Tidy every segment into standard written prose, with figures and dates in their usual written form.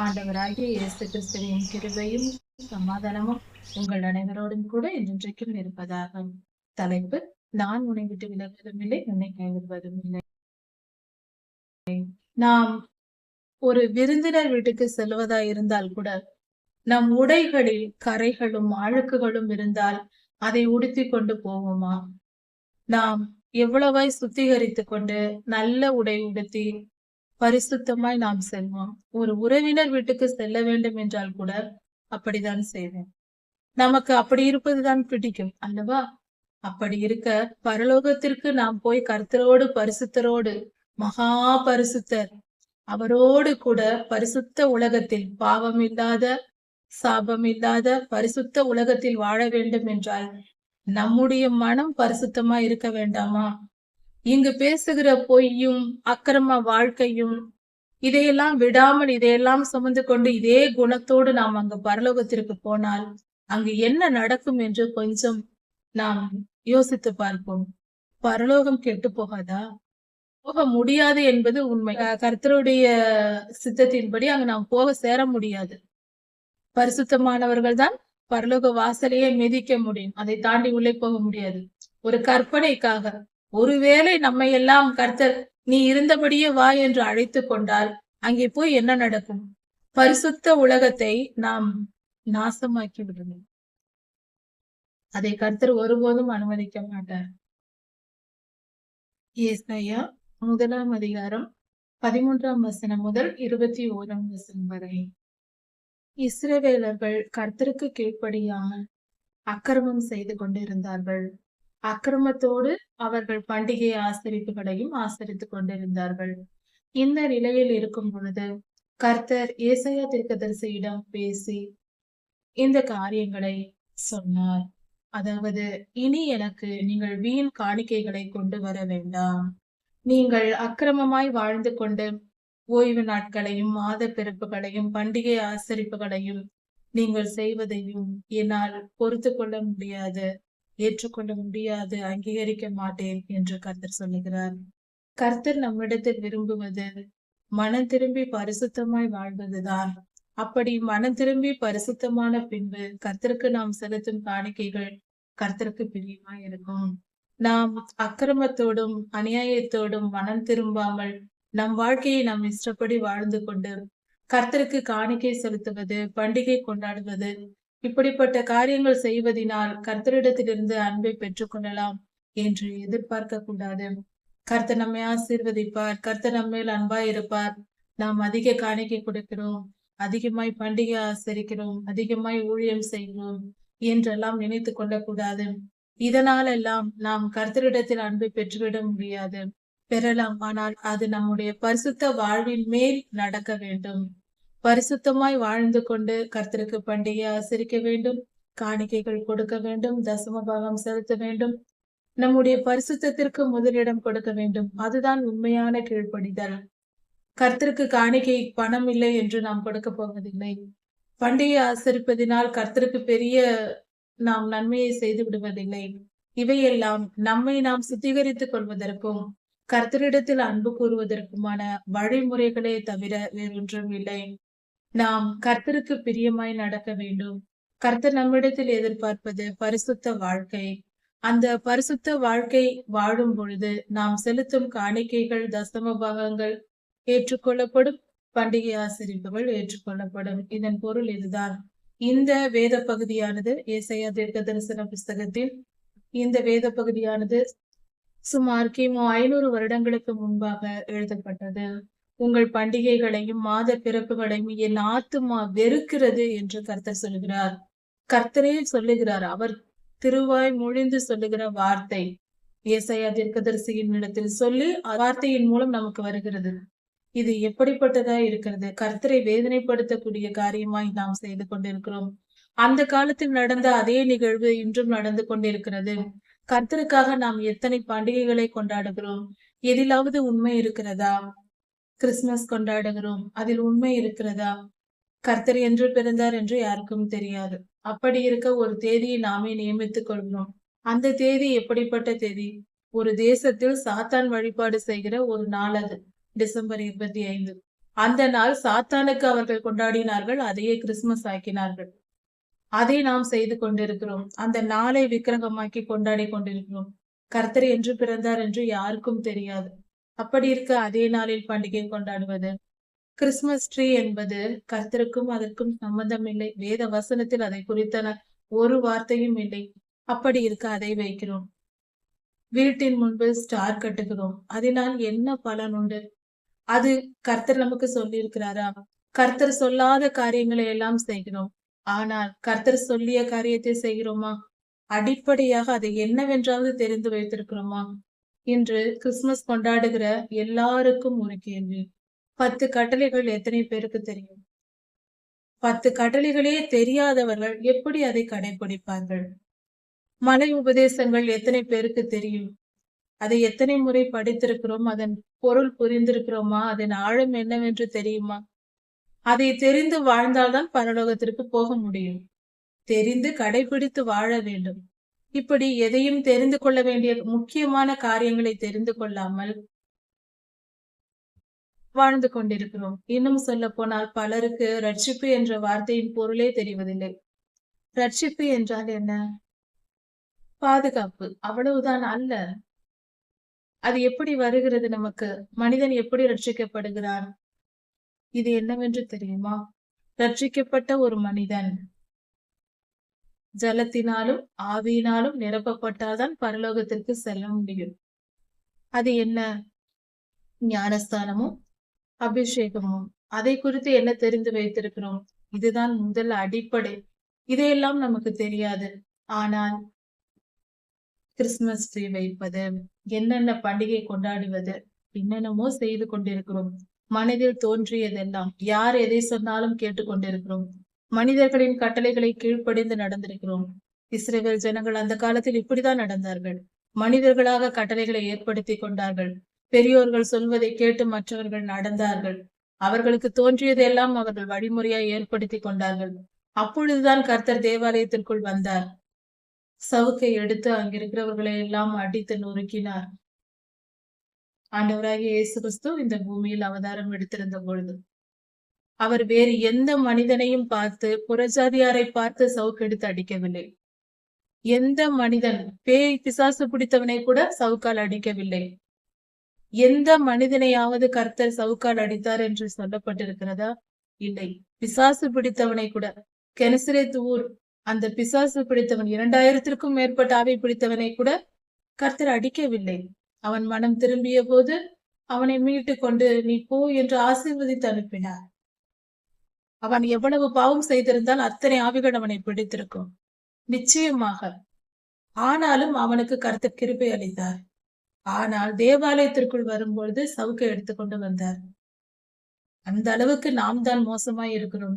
ஆண்டவராகிய இயேசு கிறிஸ்துவின் கிருபையும் சமாதானமும் உங்கள் அனைவரோடும் கூட இன்றைக்கும் இருப்பதாக. தலைப்பு: நான் உன்னை விட்டு விலகுவதும் இல்லை, உன்னை கைவிடுவதும் இல்லை. நாம் ஒரு விருந்தினர் வீட்டுக்கு செல்வதா இருந்தால் கூட நம் உடைகளில் கரைகளும் அழுக்குகளும் இருந்தால் அதை உடுத்தி கொண்டு போவோமா? நாம் எவ்வளவாய் சுத்திகரித்து கொண்டு நல்ல உடை உடுத்தி பரிசுத்தமாய் நாம் செல்வோம். ஒரு உறவினர் வீட்டுக்கு செல்ல வேண்டும் என்றால் கூட அப்படித்தான் செய்வோம். நமக்கு அப்படி இருப்பதுதான் பிடிக்கும் அல்லவா? அப்படி இருக்க பரலோகத்திற்கு நாம் போய் கர்த்தரோடு பரிசுத்தரோடு, மகா பரிசுத்தர் அவரோடு கூட பரிசுத்த உலகத்தில், பாவம் இல்லாத சாபம் இல்லாத பரிசுத்த உலகத்தில் வாழ வேண்டும் என்றால் நம்முடைய மனம் பரிசுத்தமா இருக்க வேண்டாமா? இங்கு பேசுகிற பொய்யும் அக்கிரம வாழ்க்கையும் இதையெல்லாம் விடாமல் இதையெல்லாம் சுமந்து கொண்டு இதே குணத்தோடு நாம் அங்கு பரலோகத்திற்கு போனால் அங்கு என்ன நடக்கும் என்று கொஞ்சம் நாம் யோசித்து பார்ப்போம். பரலோகம் கெட்டு போகாதா? போக முடியாது என்பது உண்மை. கர்த்தருடைய சித்தத்தின்படி அங்கு நாம் போக சேர முடியாது. பரிசுத்தமானவர்கள் தான் பரலோக வாசலையே மிதிக்க முடியும். அதை தாண்டி உள்ளே போக முடியாது. ஒரு கற்பனைக்காக, ஒருவேளை நம்மை எல்லாம் கர்த்தர் நீ இருந்தபடியே வா என்று அழைத்து கொண்டால் அங்கே போய் என்ன நடக்கும்? பரிசுத்த உலகத்தை நாம் நாசமாக்கி விடணும். அதை கர்த்தர் ஒருபோதும் அனுமதிக்க மாட்டார். ஏசாயா 1ஆம் அதிகாரம் 13ஆம் வசனம் முதல் 21ஆம் வசனம் வரை. இஸ்ரவேலர்கள் கர்த்தருக்கு கீழ்ப்படியாமல் அக்கிரமம் செய்து கொண்டிருந்தார்கள். அக்கிரமத்தோடு அவர்கள் பண்டிகை ஆசரிப்புகளையும் ஆசரித்துக் கொண்டிருந்தார்கள். இந்த நிலையில் இருக்கும் பொழுது கர்த்தர் ஏசாயா தீர்க்கதரிசியிடம் பேசி இந்த காரியங்களை சொன்னார். அதாவது, இனி எனக்கு நீங்கள் வீண் காணிக்கைகளை கொண்டு வர வேண்டாம். நீங்கள் அக்கிரமமாய் வாழ்ந்து கொண்டு ஓய்வு நாட்களையும் மாத பிறப்புகளையும் பண்டிகை ஆசரிப்புகளையும் நீங்கள் செய்வதையும் என்னால் பொறுத்து கொள்ள முடியாது, ஏற்றுக்கொள்ள முடியாது, அங்கீகரிக்க மாட்டேன் என்று கர்த்தர் சொல்லுகிறார். கர்த்தர் நம்மிடத்தில் விரும்புவது மனம் திரும்பி பரிசுத்தமாய் வாழ்வதுதான். அப்படி மனம் திரும்பி பரிசுத்தமான பின்பு கர்த்தருக்கு நாம் செலுத்தும் காணிக்கைகள் கர்த்தருக்கு பிரியமாய் இருக்கும். நாம் அக்கிரமத்தோடும் அநியாயத்தோடும் மனம் திரும்பாமல் நம் வாழ்க்கையை நாம் இஷ்டப்படி வாழ்ந்து கொண்டு கர்த்தருக்கு காணிக்கை செலுத்துவது, பண்டிகை கொண்டாடுவது, இப்படிப்பட்ட காரியங்கள் செய்வதனால் கர்த்தரிடத்திலிருந்து அன்பை பெற்றுக்கொள்ளலாம் என்று எதிர்பார்க்க கூடாது. கர்த்தர் நம்மை ஆசீர்வதிப்பார், கர்த்தர் நம்மேல் அன்பாய் இருப்பார், நாம் அதிக காணிக்கை கொடுக்கிறோம், அதிகமாய் பண்டிகை ஆசரிக்கிறோம், அதிகமாய் ஊழியம் செய்கிறோம் என்றெல்லாம் நினைத்து கொள்ளக்கூடாது. இதனால் எல்லாம் நாம் கர்த்தரிடத்தில் அன்பை பெற்றுவிட முடியாது. பெறலாம், ஆனால் அது நம்முடைய பரிசுத்த வாழ்வின் மேல் நடக்க வேண்டும். பரிசுத்தமாய் வாழ்ந்து கொண்டு கர்த்தருக்கு பண்டிகை ஆசரிக்க வேண்டும், காணிக்கைகள் கொடுக்க வேண்டும், தசம பாகம் செலுத்த வேண்டும், நம்முடைய பரிசுத்தத்திற்கு முதலிடம் கொடுக்க வேண்டும். அதுதான் உண்மையான கீழ்ப்படிதல். கர்த்தருக்கு காணிக்கை பணம் இல்லை என்று நாம் கொடுக்க போவதில்லை. பண்டிகை ஆசரிப்பதினால் கர்த்தருக்கு பெரிய நாம் நன்மையை செய்து விடுவதில்லை. இவையெல்லாம் நம்மை நாம் சுத்திகரித்துக் கொள்வதற்கும் கர்த்தரிடத்தில் அன்பு கூறுவதற்குமான வழிமுறைகளே தவிர வேறொன்றும் இல்லை. நாம் கர்த்தருக்கு பிரியமாய் நடக்க வேண்டும். கர்த்தர் நம்மிடத்தில் எதிர்பார்ப்பது பரிசுத்த வாழ்க்கை. அந்த பரிசுத்த வாழ்க்கை வாழும் பொழுது நாம் செலுத்தும் காணிக்கைகள், தசம பாகங்கள் ஏற்றுக்கொள்ளப்படும், பண்டிகை ஆசரிப்புகள் ஏற்றுக்கொள்ளப்படும். இதன் பொருள் இதுதான். இந்த வேத பகுதியானது ஏசாயா தீர்க்க தரிசன புஸ்தகத்தில் இந்த வேத பகுதியானது சுமார் கிமு 500 வருடங்களுக்கு முன்பாக எழுதப்பட்டது. உங்கள் பண்டிகைகளையும் மாத பிறப்புகளையும் என் ஆத்துமா வெறுக்கிறது என்று கர்த்தர் சொல்லுகிறார். கர்த்தரே சொல்லுகிறார். அவர் திருவாய் மொழிந்து சொல்லுகிற வார்த்தை ஏசாயா தீர்க்கதரிசியின் இடத்தில் சொல்லி வார்த்தையின் மூலம் நமக்கு வருகிறது. இது எப்படிப்பட்டதா இருக்கிறது? கர்த்தரை வேதனைப்படுத்தக்கூடிய காரியமாய் நாம் செய்து கொண்டிருக்கிறோம். அந்த காலத்தில் நடந்த அதே நிகழ்வு இன்றும் நடந்து கொண்டிருக்கிறது. கர்த்தருக்காக நாம் எத்தனை பண்டிகைகளை கொண்டாடுகிறோம்? எதிலாவது உண்மை இருக்கிறதா? கிறிஸ்துமஸ் கொண்டாடுகிறோம், அதில் உண்மை இருக்கிறதா? கர்த்தர் என்று பிறந்தார் என்று யாருக்கும் தெரியாது. அப்படி இருக்க ஒரு தேதியை நாமே நியமித்துக் கொள்கிறோம். அந்த தேதி எப்படிப்பட்ட தேதி? ஒரு தேசத்தில் சாத்தான் வழிபாடு செய்கிற ஒரு நாள் அது. டிசம்பர் 25. அந்த நாள் சாத்தானுக்கு அவர்கள் கொண்டாடினார்கள். அதையே கிறிஸ்துமஸ் ஆக்கினார்கள். அதை நாம் செய்து கொண்டிருக்கிறோம். அந்த நாளை விக்கிரகமாக்கி கொண்டாடி கொண்டிருக்கிறோம். கர்த்தர் என்று பிறந்தார் என்று யாருக்கும் தெரியாது. அப்படி இருக்க அதே நாளில் பண்டிகை கொண்டாடுவது. கிறிஸ்துமஸ் ட்ரீ என்பது கர்த்தருக்கும் அதற்கும் சம்பந்தம் இல்லை. வேத வசனத்தில் அதை குறித்தன ஒரு வார்த்தையும் இல்லை. அப்படி இருக்க அதை வைக்கிறோம். வீட்டின் முன்பு ஸ்டார் கட்டுகிறோம். அதனால் என்ன பலன் உண்டு? அது கர்த்தர் நமக்கு சொல்லி இருக்கிறாரா? கர்த்தர் சொல்லாத காரியங்களை எல்லாம் செய்கிறோம். ஆனால் கர்த்தர் சொல்லிய காரியத்தை செய்கிறோமா? அடிப்படையாக அதை என்னவென்றாவது தெரிந்து வைத்திருக்கிறோமா? இன்று கிறிஸ்துமஸ் கொண்டாடுகிற எல்லாருக்கும் ஒரு கேள்வி. 10 கட்டளைகள் எத்தனை பேருக்கு தெரியும்? 10 கட்டளைகளே தெரியாதவர்கள் எப்படி அதை கடைபிடிப்பார்கள்? மலை உபதேசங்கள் எத்தனை பேருக்கு தெரியும்? அதை எத்தனை முறை படித்திருக்கிறோம்? அதன் பொருள் புரிந்திருக்கிறோமா? அதன் ஆழம் என்னவென்று தெரியுமா? அதை தெரிந்து வாழ்ந்தால்தான் பரலோகத்திற்கு போக முடியும். தெரிந்து கடைபிடித்து வாழ வேண்டும். இப்படி எதையும் தெரிந்து கொள்ள வேண்டிய முக்கியமான காரியங்களை தெரிந்து கொள்ளாமல் வாழ்ந்து கொண்டிருக்கிறோம். இன்னும் சொல்ல போனால் பலருக்கு ரட்சிப்பு என்ற வார்த்தையின் பொருளே தெரிவதில்லை. ரட்சிப்பு என்றால் என்ன? பாதுகாப்பு, அவ்வளவுதான் அல்ல. அது எப்படி வருகிறது நமக்கு? மனிதன் எப்படி ரட்சிக்கப்படுகிறான்? இது என்னவென்று தெரியுமா? ரட்சிக்கப்பட்ட ஒரு மனிதன் ஜலத்தினாலும் ஆவியினாலும் நிரப்பப்பட்டால்தான் பரலோகத்திற்கு செல்ல முடியும். அது என்ன? ஞானஸ்தானமும் அபிஷேகமும். அதை குறித்து என்ன தெரிந்து வைத்திருக்கிறோம்? இதுதான் முதல் அடிப்படை. இதையெல்லாம் நமக்கு தெரியாது. ஆனால் கிறிஸ்துமஸ் ட்ரீ வைப்பது, என்னென்ன பண்டிகை கொண்டாடுவது, என்னென்னமோ செய்து கொண்டிருக்கிறோம். மனதில் தோன்றியதெல்லாம் யார் எதை சொன்னாலும் கேட்டுக்கொண்டிருக்கிறோம். மனிதர்களின் கட்டளைகளை கீழ்ப்படிந்து நடந்திருக்கிறோம். இஸ்ரவேல் ஜனங்கள் அந்த காலத்தில் இப்படிதான் நடந்தார்கள். மனிதர்களாக கட்டளைகளை ஏற்படுத்தி கொண்டார்கள். பெரியோர்கள் சொல்வதை கேட்டு மற்றவர்கள் நடந்தார்கள். அவர்களுக்கு தோன்றியதெல்லாம் அவர்கள் வழிமுறையாய் ஏற்படுத்தி கொண்டார்கள். அப்பொழுதுதான் கர்த்தர் தேவாலயத்திற்குள் வந்தார். சவுக்கை எடுத்து அங்கிருக்கிறவர்களை எல்லாம் அடித்து நொறுக்கினார். ஆண்டவராகிய இயேசு கிறிஸ்து இந்த பூமியில் அவதாரம் எடுத்திருந்த பொழுது அவர் வேறு எந்த மனிதனையும் பார்த்து, புறஜாதியாரை பார்த்து சவுக்கெடுத்து அடிக்கவில்லை. எந்த மனிதன், பேய் பிசாசு பிடித்தவனை கூட சவுக்கால் அடிக்கவில்லை. எந்த மனிதனையாவது கர்த்தர் சவுக்கால் அடித்தார் என்று சொல்லப்பட்டிருக்கிறதா? இல்லை. பிசாசு பிடித்தவனை கூட, கெனசரேத் ஊர் அந்த பிசாசு பிடித்தவன் 2000த்திற்கும் மேற்பட்ட ஆவி பிடித்தவனை கூட கர்த்தர் அடிக்கவில்லை. அவன் மனம் திரும்பிய போது அவனை மீட்டு கொண்டு நீ போ என்று ஆசீர்வதித்து அனுப்பினார். அவன் எவ்வளவு பாவம் செய்திருந்தால் அத்தனை ஆவிகள் அவனை பிடித்திருக்கும், நிச்சயமாக. ஆனாலும் அவனுக்கு கர்த்தர் கிருபை அளித்தார். ஆனால் தேவாலயத்திற்குள் வரும்பொழுது சவுக்கை எடுத்துக்கொண்டு வந்தார். அந்த அளவுக்கு நாம் தான் மோசமாய் இருக்கிறோம்.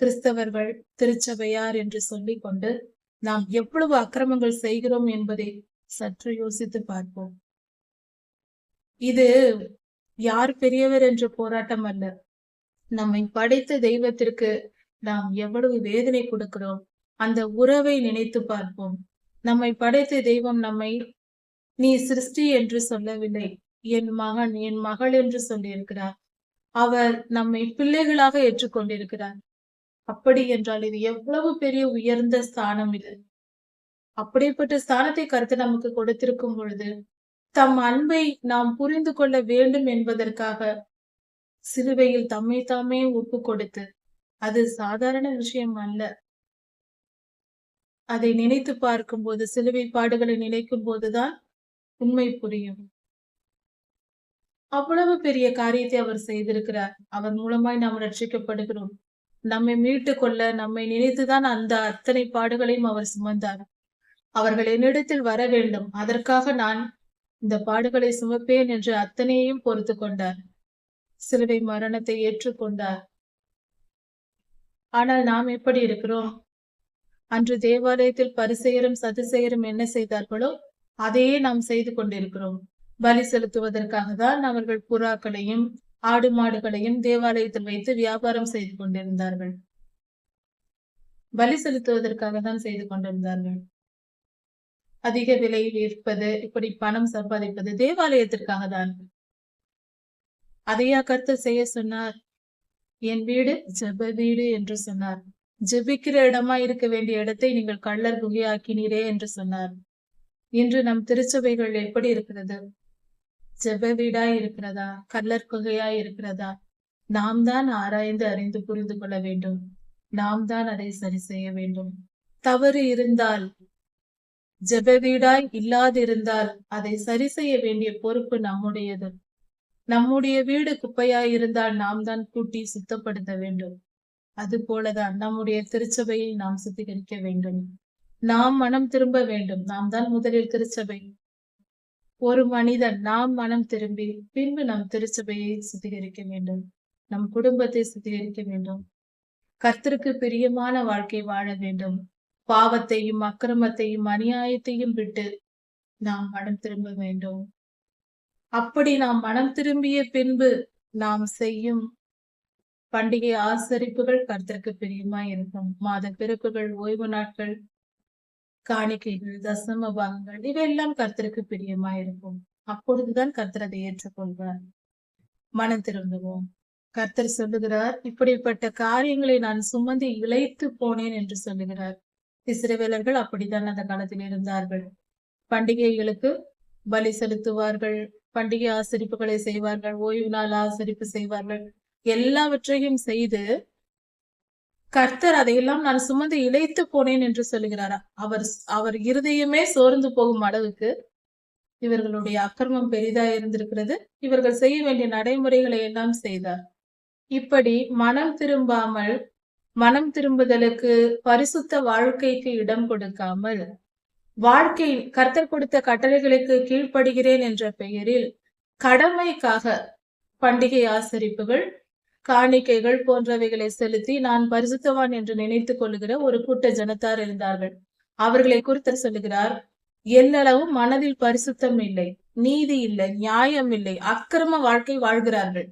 கிறிஸ்தவர்கள், திருச்சபையார் என்று சொல்லிக் கொண்டு நாம் எவ்வளவு அக்கிரமங்கள் செய்கிறோம் என்பதை சற்று யோசித்து பார்ப்போம். இது யார் பெரியவர் என்ற போராட்டம் அல்ல. நம்மை படைத்த தெய்வத்திற்கு நாம் எவ்வளவு வேதனை கொடுக்கிறோம். அந்த உறவை நினைத்து பார்ப்போம். நம்மை படைத்த தெய்வம் நம்மை நீ சிருஷ்டி என்று சொல்லவில்லை, என் மகன் என் மகள் என்று சொல்லியிருக்கிறார். அவர் நம்மை பிள்ளைகளாக ஏற்றுக்கொண்டிருக்கிறார். அப்படி என்றால் இது எவ்வளவு பெரிய உயர்ந்த ஸ்தானம் இது. அப்படிப்பட்ட ஸ்தானத்தை கர்த்தர் நமக்கு கொடுத்திருக்கும் பொழுது தம் அன்பை நாம் புரிந்து கொள்ள வேண்டும் என்பதற்காக சிலுவையில் தம்மை தாமே ஒப்பு கொடுத்து, அது சாதாரண விஷயம் அல்ல. அதை நினைத்து பார்க்கும் போது, சிலுவை பாடுகளை நினைக்கும் போதுதான் உண்மை புரியும். அவ்வளவு பெரிய காரியத்தை அவர் செய்திருக்கிறார். அவர் மூலமாய் நாம் ரட்சிக்கப்படுகிறோம். நம்மை மீட்டு கொள்ள நம்மை நினைத்துதான் அந்த அத்தனை பாடுகளையும் அவர் சுமந்தார். அவர்கள் என்னிடத்தில் வர வேண்டும், அதற்காக நான் இந்த பாடுகளை சுமப்பேன் என்று அத்தனையையும் பொறுத்து கொண்டார். சிலுவை மரணத்தை ஏற்றுக்கொண்டார். ஆனால் நாம் எப்படி இருக்கிறோம்? அன்று தேவாலயத்தில் பரிசேயரும் சதுசேயரும் என்ன செய்தார்களோ அதையே நாம் செய்து கொண்டிருக்கிறோம். பலி செலுத்துவதற்காக தான் அவர்கள் புறாக்களையும் ஆடு மாடுகளையும் தேவாலயத்தில் வைத்து வியாபாரம் செய்து கொண்டிருந்தார்கள். பலி செலுத்துவதற்காக தான் செய்து கொண்டிருந்தார்கள். அதிக விலையில் விற்பது, இப்படி பணம் சம்பாதிப்பது தேவாலயத்திற்காக தான். அதையா கர்த்தர் செய்ய சொன்னார்? என் வீடு ஜெப வீடு என்று சொன்னார். ஜெபிக்கிற இடமா இருக்க வேண்டிய இடத்தை நீங்கள் கள்ளர் குகையாக்கினீரே என்று சொன்னார். இன்று நம் திருச்சபைகள் எப்படி இருக்கிறது? ஜெப வீடாய் இருக்கிறதா? கள்ளர் குகையாய் இருக்கிறதா? நாம் தான் ஆராய்ந்து அறிந்து புரிந்து கொள்ள வேண்டும். நாம் தான் அதை சரி செய்ய வேண்டும். தவறு இருந்தால், ஜெப வீடாய் இல்லாதிருந்தால் அதை சரி செய்ய வேண்டிய பொறுப்பு நம்முடையது. நம்முடைய வீடு குப்பையாய் இருந்தால் நாம் தான் கூட்டி சுத்தப்படுத்த வேண்டும். அது போலதான் நம்முடைய திருச்சபையை நாம் சுத்திகரிக்க வேண்டும். நாம் மனம் திரும்ப வேண்டும். நாம் தான் முதலில் திருச்சபை. ஒரு மனிதன் நாம் மனம் திரும்பி பின்பு நம் திருச்சபையை சுத்திகரிக்க வேண்டும். நம் குடும்பத்தை சுத்திகரிக்க வேண்டும். கர்த்தருக்கு பிரியமான வாழ்க்கை வாழ வேண்டும். பாவத்தையும் அக்கிரமத்தையும் அநியாயத்தையும் விட்டு நாம் மனம் திரும்ப வேண்டும். அப்படி நாம் மனம் திரும்பிய பின்பு நாம் செய்யும் பண்டிகை ஆசரிப்புகள் கர்த்தருக்கு பிரியமாய் இருக்கும். மாத பிறப்புகள், ஓய்வு நாட்கள், காணிக்கைகள், தசம பாகங்கள் இவையெல்லாம் கர்த்தருக்கு பிரியமாய் இருக்கும். அப்பொழுதுதான் கர்த்தர் அதை ஏற்றுக்கொள்வார். மனம் திரும்புவோம். கர்த்தர் சொல்லுகிறார், இப்படிப்பட்ட காரியங்களை நான் சுமந்து இளைத்து போனேன் என்று சொல்லுகிறார். இஸ்ரவேலர்கள் அப்படித்தான் அந்த காலத்தில் இருந்தார்கள். பண்டிகைகளுக்கு பலி செலுத்துவார்கள், பண்டிகை ஆசரிப்புகளை செய்வார்கள், ஓய்வு நாள் ஆசரிப்பு செய்வார்கள். எல்லாவற்றையும் செய்து கர்த்தர் அதையெல்லாம் நான் சுமந்து இளைத்து போனேன் என்று சொல்லுகிறாரா. அவர் இருதயமே சோர்ந்து போகும் அளவுக்கு இவர்களுடைய அக்கிரமம் பெரிதா இருந்திருக்கிறது. இவர்கள் செய்ய வேண்டிய நடைமுறைகளை எல்லாம் செய்தார். இப்படி மனம் திரும்பாமல், மனம் திரும்புதலுக்கு, பரிசுத்த வாழ்க்கைக்கு இடம் கொடுக்காமல், வாழ்க்கை கர்த்தர் கொடுத்த கட்டளைகளுக்கு கீழ்ப்படுகிறேன் என்ற பெயரில் கடமைக்காக பண்டிகை ஆசரிப்புகள், காணிக்கைகள் போன்றவைகளை செலுத்தி நான் பரிசுத்தவான் என்று நினைத்துக் கொள்ளுகிற ஒரு கூட்ட ஜனத்தார் இருந்தார்கள். அவர்களை குறித்து சொல்லுகிறார், எல்லளவும் மனதில் பரிசுத்தம் இல்லை, நீதி இல்லை, நியாயம் இல்லை, அக்கிரம வாழ்க்கை வாழ்கிறார்கள்.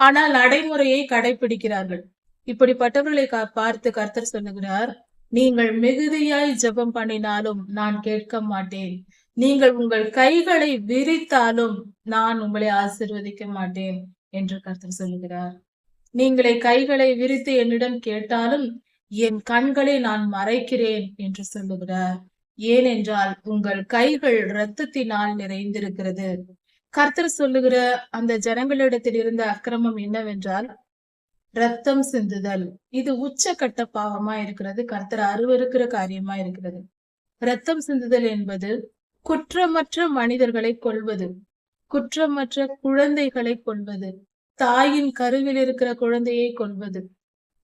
ஆனால் நடைமுறையை கடைபிடிக்கிறார்கள். இப்படிப்பட்டவர்களை பார்த்து கர்த்தர் சொல்லுகிறார், நீங்கள் மிகுதியாய் ஜெபம் பண்ணினாலும் நான் கேட்க மாட்டேன். நீங்கள் உங்கள் கைகளை விரித்தாலும் நான் உங்களை ஆசீர்வதிக்க மாட்டேன் என்று கர்த்தர் சொல்லுகிறார். நீங்களே கைகளை விரித்து என்னிடம் கேட்டாலும் என் கண்களை நான் மறைக்கிறேன் என்று சொல்லுகிறார். ஏனென்றால் உங்கள் கைகள் இரத்தத்தினால் நிறைந்திருக்கிறது. கர்த்தர் சொல்லுகிற அந்த ஜனங்களிடத்தில் இருந்த அக்கிரமம் என்னவென்றால் ரத்தம் சிந்துதல். இது உச்சக்கட்ட பாவமா இருக்கிறது. கர்த்தர் அருவருக்கிற காரியமா இருக்கிறது. ரத்தம் சிந்துதல் என்பது குற்றமற்ற மனிதர்களை கொல்வது, குற்றமற்ற குழந்தைகளை கொல்வது, தாயின் கருவில் இருக்கிற குழந்தையை கொல்வது.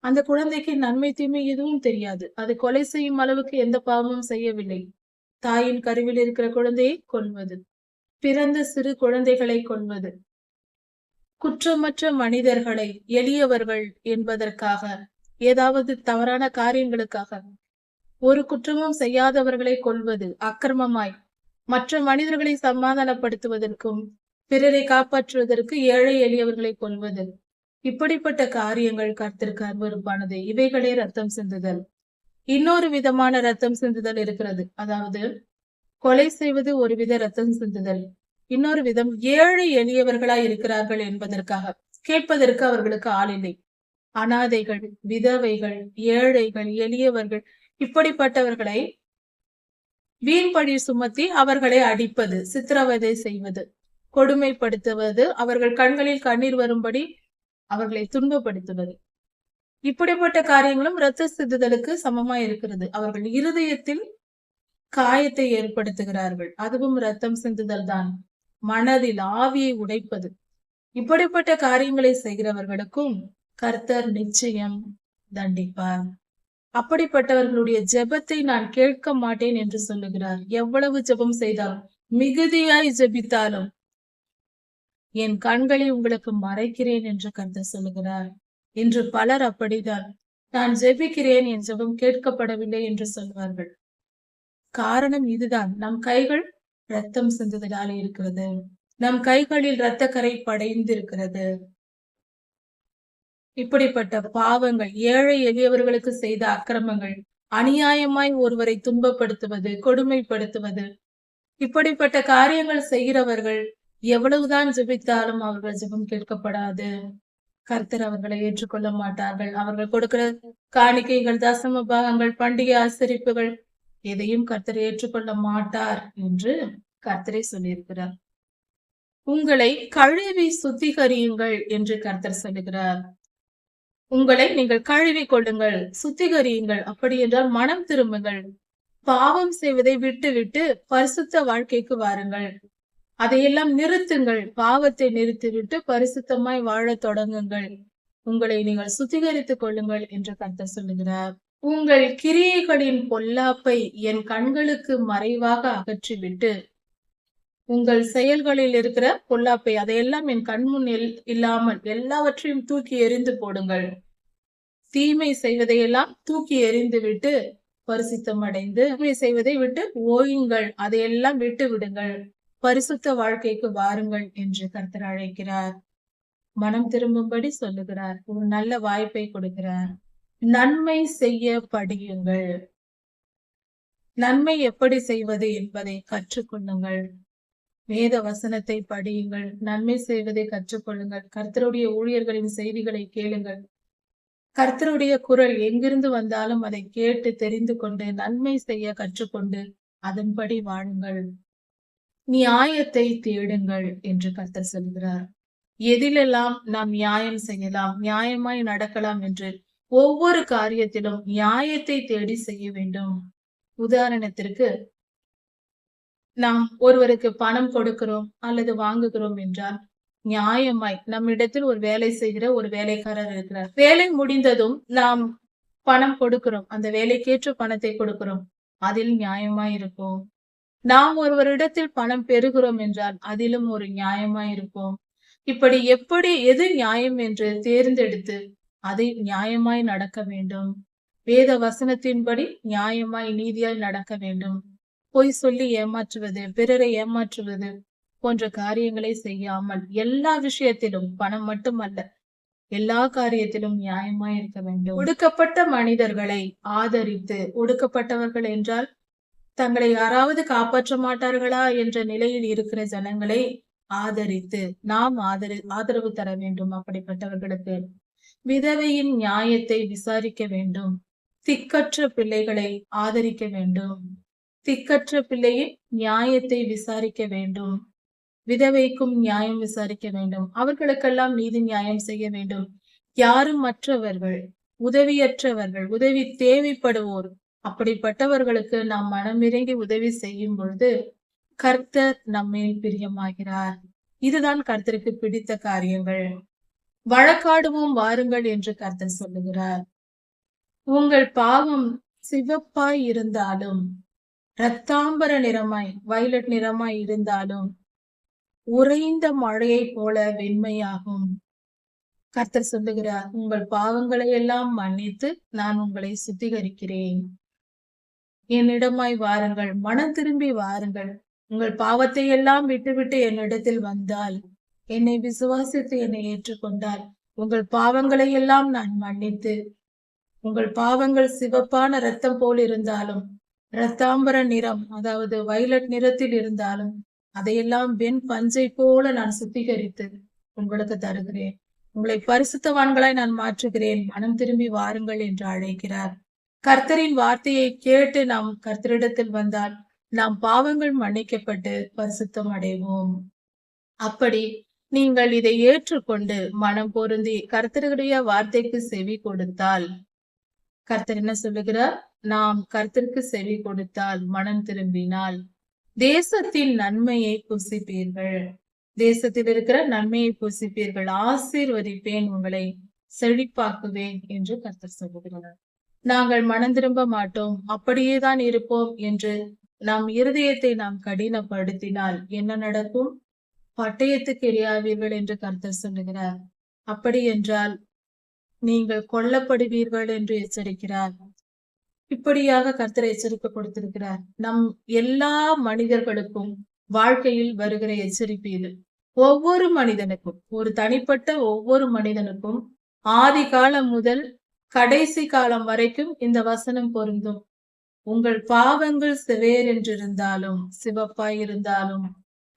அந்த குழந்தைக்கு நன்மை தீமை எதுவும் தெரியாது. அது கொலை செய்யும் அளவுக்கு எந்த பாவமும் செய்யவில்லை. தாயின் கருவில் இருக்கிற குழந்தையை கொல்வது, பிறந்த சிறு குழந்தைகளை கொல்வது, குற்றமற்ற மனிதர்களை, எளியவர்கள் என்பதற்காக, ஏதாவது தவறான காரியங்களுக்காக, ஒரு குற்றமும் செய்யாதவர்களை கொல்வது, அக்கிரமமாய் மற்ற மனிதர்களை சமாதானப்படுத்துவதற்கும் பிறரை காப்பாற்றுவதற்கு ஏழை எளியவர்களை கொல்வது, இப்படிப்பட்ட காரியங்கள் கர்த்தருக்கு அருவருப்பானது. இவைகளே ரத்தம் சிந்துதல். இன்னொரு விதமான ரத்தம் சிந்துதல் இருக்கிறது. அதாவது கொலை செய்வது ஒரு வித ரத்தம் சிந்துதல். இன்னொரு விதம் ஏழை எளியவர்களாய் இருக்கிறார்கள் என்பதற்காக, கேட்பதற்கு அவர்களுக்கு ஆள் இல்லை, அனாதைகள், விதவைகள், ஏழைகள், எளியவர்கள், இப்படிப்பட்டவர்களை வீண் பழி சுமத்தி அவர்களை அடிப்பது, சித்திரவதை செய்வது, கொடுமைப்படுத்துவது, அவர்கள் கண்களில் கண்ணீர் வரும்படி அவர்களை துன்பப்படுத்துவது, இப்படிப்பட்ட காரியங்களும் இரத்த சிந்துதலுக்கு சமமா இருக்கிறது. அவர்கள் இருதயத்தில் காயத்தை ஏற்படுத்துகிறார்கள். அதுவும் ரத்தம் சிந்துதல் தான். மனதில் ஆவியை உடைப்பது. இப்படிப்பட்ட காரியங்களை செய்கிறவர்களுக்கும் கர்த்தர் நிச்சயம் தண்டிப்பார். அப்படிப்பட்டவர்களுடைய ஜெபத்தை நான் கேட்க மாட்டேன் என்று சொல்லுகிறார். எவ்வளவு ஜெபம் செய்தாலும், மிகுதியாய் ஜெபித்தாலும் என் கண்களை உங்களுக்கு மறைக்கிறேன் என்று கர்த்தர் சொல்லுகிறார். இன்று பலர் அப்படிதான், நான் ஜெபிக்கிறேன், என் ஜெபம் கேட்கப்படவில்லை என்று சொல்வார்கள். காரணம் இதுதான், நம் கைகள் ரத்தம் சிந்துதலால் இருக்கிறது. நம் கைகளில் இரத்த கரை படைந்திருக்கிறது. இப்படிப்பட்ட பாவங்கள், ஏழை எளியவர்களுக்கு செய்த அக்கிரமங்கள், அநியாயமாய் ஒருவரை துன்பப்படுத்துவது, கொடுமைப்படுத்துவது, இப்படிப்பட்ட காரியங்கள் செய்கிறவர்கள் எவ்வளவுதான் ஜெபித்தாலும் அவர்கள் ஜெபம் கேட்கப்படாது. கர்த்தர் அவர்களை ஏற்றுக்கொள்ள மாட்டார்கள். அவர்கள் கொடுக்கிற காணிக்கைகள், தசம பாகங்கள், பண்டிகை ஆசரிப்புகள் எதையும் கர்த்தர் ஏற்றுக்கொள்ள மாட்டார் என்று கர்த்தரே சொல்லியிருக்கிறார். உங்களை கழுவி சுத்திகரியுங்கள் என்று கர்த்தர் சொல்லுகிறார். உங்களை நீங்கள் கழுவி கொள்ளுங்கள், சுத்திகரியுங்கள். அப்படி என்றால் மனம் திரும்புங்கள். பாவம் செய்வதை விட்டுவிட்டு பரிசுத்த வாழ்க்கைக்கு வாருங்கள். அதையெல்லாம் நிறுத்துங்கள். பாவத்தை நிறுத்திவிட்டு பரிசுத்தமாய் வாழத் தொடங்குங்கள். உங்களை நீங்கள் சுத்திகரித்துக் கொள்ளுங்கள் என்று கர்த்தர் சொல்லுகிறார். உங்கள் கிரியைகளின் பொல்லாப்பை என் கண்களுக்கு மறைவாக அகற்றிவிட்டு உங்கள் செயல்களில் இருக்கிற பொல்லாப்பை அதையெல்லாம் என் கண்முன் இல்லாமல் எல்லாவற்றையும் தூக்கி எறிந்து போடுங்கள். தீமை செய்வதையெல்லாம் தூக்கி எறிந்து விட்டு பரிசுத்தம் அடைந்து தீமை செய்வதை விட்டு ஓயுங்கள். அதையெல்லாம் விட்டு விடுங்கள். பரிசுத்த வாழ்க்கைக்கு வாருங்கள் என்று கர்த்தர் அழைக்கிறார். மனம் திரும்பும்படி சொல்லுகிறார். ஒரு நல்ல வாய்ப்பை கொடுக்கிறார். நன்மை செய்ய படியுங்கள். நன்மை எப்படி செய்வது என்பதை கற்றுக்கொள்ளுங்கள். வேத வசனத்தை படியுங்கள். நன்மை செய்வதை கற்றுக்கொள்ளுங்கள். கர்த்தருடைய ஊழியர்களின் செய்திகளை கேளுங்கள். கர்த்தருடைய குரல் எங்கிருந்து வந்தாலும் அதை கேட்டு தெரிந்து கொண்டு நன்மை செய்ய கற்றுக்கொண்டு அதன்படி வாழுங்கள். நியாயத்தை தேடுங்கள் என்று கர்த்தர் சொல்கிறார். எதிலெல்லாம் நாம் நியாயம் செய்யலாம், நியாயமாய் நடக்கலாம் என்று ஒவ்வொரு காரியத்திலும் நியாயத்தை தேடி செய்ய வேண்டும். உதாரணத்திற்கு, நாம் ஒருவருக்கு பணம் கொடுக்கிறோம் அல்லது வாங்குகிறோம் என்றால் நியாயமாய் நம்மிடத்தில் ஒரு வேலை செய்கிற ஒரு வேலைக்காரர் இருக்கிறார். வேலை முடிந்ததும் நாம் பணம் கொடுக்கிறோம். அந்த வேலைக்கேற்ற பணத்தை கொடுக்கிறோம். அதில் நியாயமாய் இருப்போம். நாம் ஒருவரிடத்தில் பணம் பெறுகிறோம் என்றால் அதிலும் ஒரு நியாயமாய் இருப்போம். இப்படி எது நியாயம் என்று தேர்ந்தெடுத்து அதை நியாயமாய் நடக்க வேண்டும். வேத வசனத்தின்படி நியாயமாய் நீதியாய் நடக்க வேண்டும். பொய் சொல்லி ஏமாற்றுவது, பிறரை ஏமாற்றுவது போன்ற காரியங்களை செய்யாமல் எல்லா விஷயத்திலும், பணம் மட்டுமல்ல, எல்லா காரியத்திலும் நியாயமாய் இருக்க வேண்டும். ஒடுக்கப்பட்ட மனிதர்களை ஆதரித்து, ஒடுக்கப்பட்டவர்கள் என்றால் தங்களை யாராவது காப்பாற்ற மாட்டார்களா என்ற நிலையில் இருக்கிற ஜனங்களை ஆதரித்து நாம் ஆதரவு தர வேண்டும். அப்படிப்பட்டவர்களுக்கு விதவையின் நியாயத்தை விசாரிக்க வேண்டும். திக்கற்ற பிள்ளைகளை ஆதரிக்க வேண்டும். திக்கற்ற பிள்ளையின் நியாயத்தை விசாரிக்க வேண்டும். விதவைக்கும் நியாயம் விசாரிக்க வேண்டும். அவர்களுக்கெல்லாம் நீதி நியாயம் செய்ய வேண்டும். யாரும் மற்றவர்கள், உதவியற்றவர்கள், உதவி தேவைப்படுவோர், அப்படிப்பட்டவர்களுக்கு நாம் மனமிறங்கி உதவி செய்யும் பொழுது கர்த்தர் நம்மேல் பிரியமாகிறார். இதுதான் கர்த்தருக்கு பிடித்த காரியங்கள். வழக்காடுவோம் வாருங்கள் என்று கர்த்தர் சொல்லுகிறார். உங்கள் பாவம் சிவப்பாய் இருந்தாலும், இரத்தாம்பர நிறமாய், வயலட் நிறமாய் இருந்தாலும் உறைந்த மழையை போல வெண்மையாகும். கர்த்தர் சொல்லுகிறார், உங்கள் பாவங்களை எல்லாம் மன்னித்து நான் உங்களை சுத்திகரிக்கிறேன். என்னிடமாய் வாருங்கள், மனம் திரும்பி வாருங்கள். உங்கள் பாவத்தை எல்லாம் விட்டுவிட்டு என்னிடத்தில் வந்தால், என்னை விசுவாசித்து என்னை ஏற்றுக்கொண்டால், உங்கள் பாவங்களை எல்லாம் நான் மன்னித்து, உங்கள் பாவங்கள் சிவப்பான இரத்தம் போல் இருந்தாலும், இரத்தாம்பர நிறம், அதாவது வயலட் நிறத்தில் இருந்தாலும், அதையெல்லாம் வெண் பஞ்சை போல நான் சுத்திகரித்து உங்களுக்கு தருகிறேன். உங்களை பரிசுத்தவான்களாய் நான் மாற்றுகிறேன். மனம் திரும்பி வாருங்கள் என்று அழைக்கிறார். கர்த்தரின் வார்த்தையை கேட்டு நாம் கர்த்தரிடத்தில் வந்தால் நாம் பாவங்கள் மன்னிக்கப்பட்டு பரிசுத்தம் அடைவோம். அப்படி நீங்கள் இதை ஏற்றுக்கொண்டு மனம் பொருந்தி கர்த்தருடைய வார்த்தைக்கு செவி கொடுத்தால், கர்த்தர் என்ன சொல்லுகிறார்? நாம் கர்த்தருக்கு செவி கொடுத்தால், மனம் திரும்பினால் தேசத்தின் நன்மையை புசிப்பீர்கள். தேசத்தில் இருக்கிற நன்மையை புசிப்பீர்கள். ஆசீர்வதிப்பேன், உங்களை செழிப்பாக்குவேன் என்று கர்த்தர் சொல்லுகிறார். நாங்கள் மனம் திரும்ப மாட்டோம், அப்படியேதான் இருப்போம் என்று நம் இருதயத்தை நாம் கடினப்படுத்தினால் என்ன நடக்கும்? பட்டயத்துக்கு எரியாவீர்கள் என்று கர்த்தர் சொல்லுகிறார். அப்படி என்றால் நீங்கள் கொல்லப்படுவீர்கள் என்று எச்சரிக்கிறார். இப்படியாக கர்த்தர் எச்சரிக்கை கொடுத்திருக்கிறார். நம் எல்லா மனிதர்களுக்கும் வாழ்க்கையில் வருகிற எச்சரிப்பு இது. ஒவ்வொரு மனிதனுக்கும், ஒரு தனிப்பட்ட ஒவ்வொரு மனிதனுக்கும் ஆதி காலம் முதல் கடைசி காலம் வரைக்கும் இந்த வசனம் பொருந்தும். உங்கள் பாவங்கள் சிவேரென்றிருந்தாலும், சிவப்பாய் இருந்தாலும்,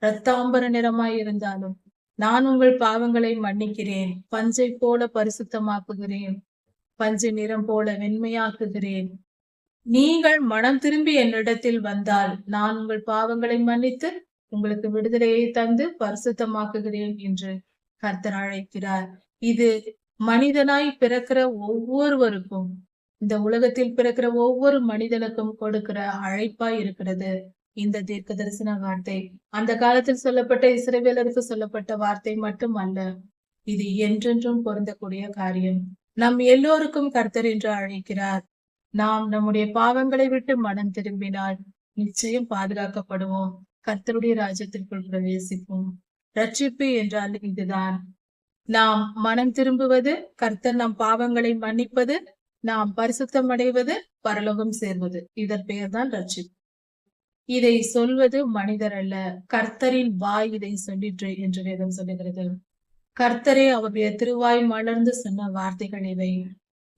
இரத்தாம்பர நிறமாய் இருந்தாலும், நான் உங்கள் பாவங்களை மன்னிக்கிறேன், பஞ்சை போல பரிசுத்தமாக்குகிறேன், பஞ்சு நிறம் போல வெண்மையாக்குகிறேன். நீங்கள் மனம் திரும்பி என்னிடத்தில் வந்தால் நான் உங்கள் பாவங்களை மன்னித்து உங்களுக்கு விடுதலையை தந்து பரிசுத்தமாக்குகிறேன் என்று கர்த்தர் அழைக்கிறார். இது மனிதனாய் பிறக்கிற ஒவ்வொருவருக்கும், இந்த உலகத்தில் பிறக்கிற ஒவ்வொரு மனிதனுக்கும் கொடுக்கிற அழைப்பாய் இருக்கிறது இந்த தீர்க்க தரிசன வார்த்தை. அந்த காலத்தில் சொல்லப்பட்ட இஸ்ரவேலருக்கு சொல்லப்பட்ட வார்த்தை மட்டும் அல்ல, இது என்றென்றும் பொருந்தக்கூடிய காரியம். நம் எல்லோருக்கும் கர்த்தர் என்று அழைக்கிறார். நாம் நம்முடைய பாவங்களை விட்டு மனம் திரும்பினால் நிச்சயம் பாதுகாக்கப்படுவோம், கர்த்தருடைய ராஜ்யத்திற்குள் பிரவேசிப்போம். ரட்சிப்பு என்றால் இதுதான். நாம் மனம் திரும்புவது, கர்த்தர் நம் பாவங்களை மன்னிப்பது, நாம் பரிசுத்தம் அடைவது, பரலோகம் சேர்வது. இதன் பெயர்தான் ரட்சிப்பு. இதை சொல்வது மனிதர் அல்ல, கர்த்தரின் வாய் இதை சொல்லிற்று என்று வேதம் சொல்லுகிறது. கர்த்தரே அவருடைய திருவாய் மலர்ந்து சொன்ன வார்த்தைகள் இவை.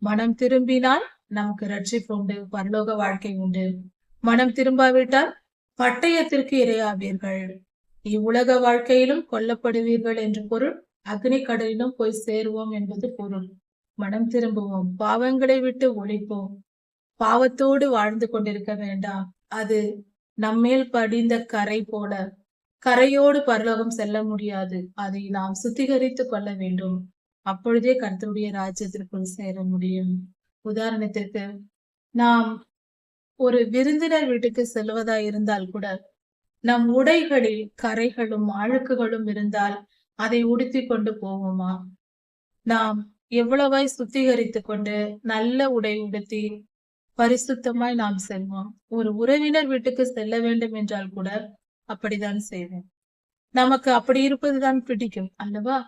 மனம் திரும்பினால் நமக்கு ரட்சிப்பு உண்டு, பரலோக வாழ்க்கை உண்டு. மனம் திரும்பாவிட்டால் பட்டயத்திற்கு இரையாவீர்கள், இவ்வுலக வாழ்க்கையிலும் கொல்லப்படுவீர்கள் என்று பொருள், அக்னி கடலிலும் போய் சேருவோம் என்பது பொருள். மனம் திரும்புவோம், பாவங்களை விட்டு ஒழிப்போம். பாவத்தோடு வாழ்ந்து கொண்டிருக்க வேண்டாம். அது நம்மேல் படிந்த கரை போல, கரையோடு பரலோகம் செல்ல முடியாது. அதை நாம் சுத்திகரித்துக் கொள்ள வேண்டும். அப்பொழுதே கர்த்தருடைய ராஜ்யத்திற்குள் சேர முடியும். உதாரணத்திற்கு, நாம் ஒரு விருந்தினர் வீட்டுக்கு செல்வதா இருந்தால் கூட நம் உடைகளில் கரைகளும் அழுக்குகளும் இருந்தால் அதை உடுத்தி கொண்டு போவோமா? நாம் எவ்வளவாய் சுத்திகரித்து கொண்டு நல்ல உடை உடுத்தி பரிசுத்தமாய் நாம் செல்வோம். ஒரு உறவினர் வீட்டுக்கு செல்ல வேண்டும் என்றால் கூட அப்படித்தான் செய்வோம். நமக்கு அப்படி இருப்பதுதான் பிடிக்கும் அல்லவா?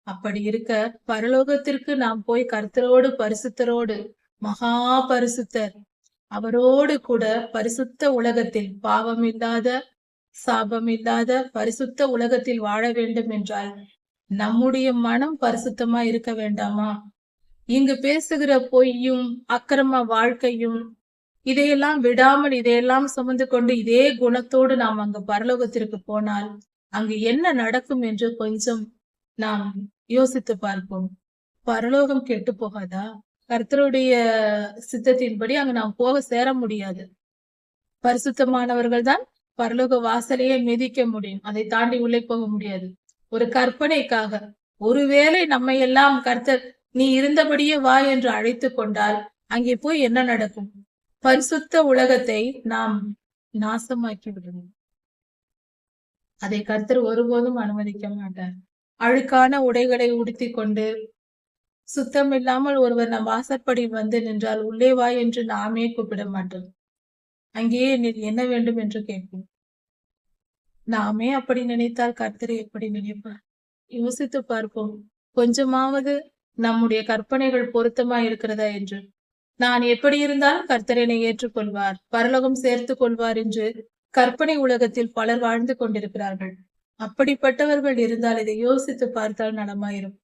அப்படி இருக்க பரலோகத்திற்கு நாம் போய் கர்த்தரோடு பரிசுத்தரோடு, மகா பரிசுத்தர் அவரோடு கூட பரிசுத்த உலகத்தில், பாவம் இல்லாத சாபம் இல்லாத பரிசுத்த உலகத்தில் வாழ வேண்டும் என்றால் நம்முடைய மனம் பரிசுத்தமா இருக்க வேண்டாமா? இங்கு பேசுகிற பொய்யும் அக்கிரம வாழ்க்கையும் இதையெல்லாம் விடாமல், இதையெல்லாம் சுமந்து கொண்டு இதே குணத்தோடு நாம் அங்கு பரலோகத்திற்கு போனால் அங்கு என்ன நடக்கும் என்று கொஞ்சம் நாம் யோசித்து பார்ப்போம். பரலோகம் கெட்டு போகாதா? கர்த்தருடைய சித்தத்தின்படி அங்கு நாம் போக சேர முடியாது. பரிசுத்தமானவர்கள் தான் பரலோக வாசலையே மிதிக்க முடியும், அதை தாண்டி உள்ளே போக முடியாது. ஒரு கற்பனைக்காக, ஒருவேளை நம்மை எல்லாம் கர்த்தர் நீ இருந்தபடியே வா என்று அழைத்து கொண்டால் அங்கே போய் என்ன நடக்கும்? பரிசுத்த உலகத்தை நாம் நாசமாக்கி விடுவோம். அதை கர்த்தர் ஒருபோதும் அனுமதிக்க மாட்டார். அழுக்கான உடைகளை உடுத்தி கொண்டு சுத்தம் இல்லாமல் ஒருவர் நம் வாசற்படி வந்து நின்றால் உள்ளே வா என்று நாமே கூப்பிட மாட்டோம். அங்கேயே என்ன வேண்டும் என்று கேட்போம். நாமே அப்படி நினைத்தால் கர்த்தரை எப்படி நினைப்பார்? யோசித்து பார்ப்போம். கொஞ்சமாவது நம்முடைய கற்பனைகள் பொருத்தமா இருக்கிறதா என்று. நான் எப்படி இருந்தாலும் கர்த்தர் என்னை ஏற்றுக்கொள்வார், பரலோகம் சேர்த்து கொள்வார் என்று கற்பனை உலகத்தில் பலர் வாழ்ந்து கொண்டிருக்கிறார்கள். அப்படிப்பட்டவர்கள் இருந்தால் இதை யோசித்து பார்த்தால் நலமாயிரும்.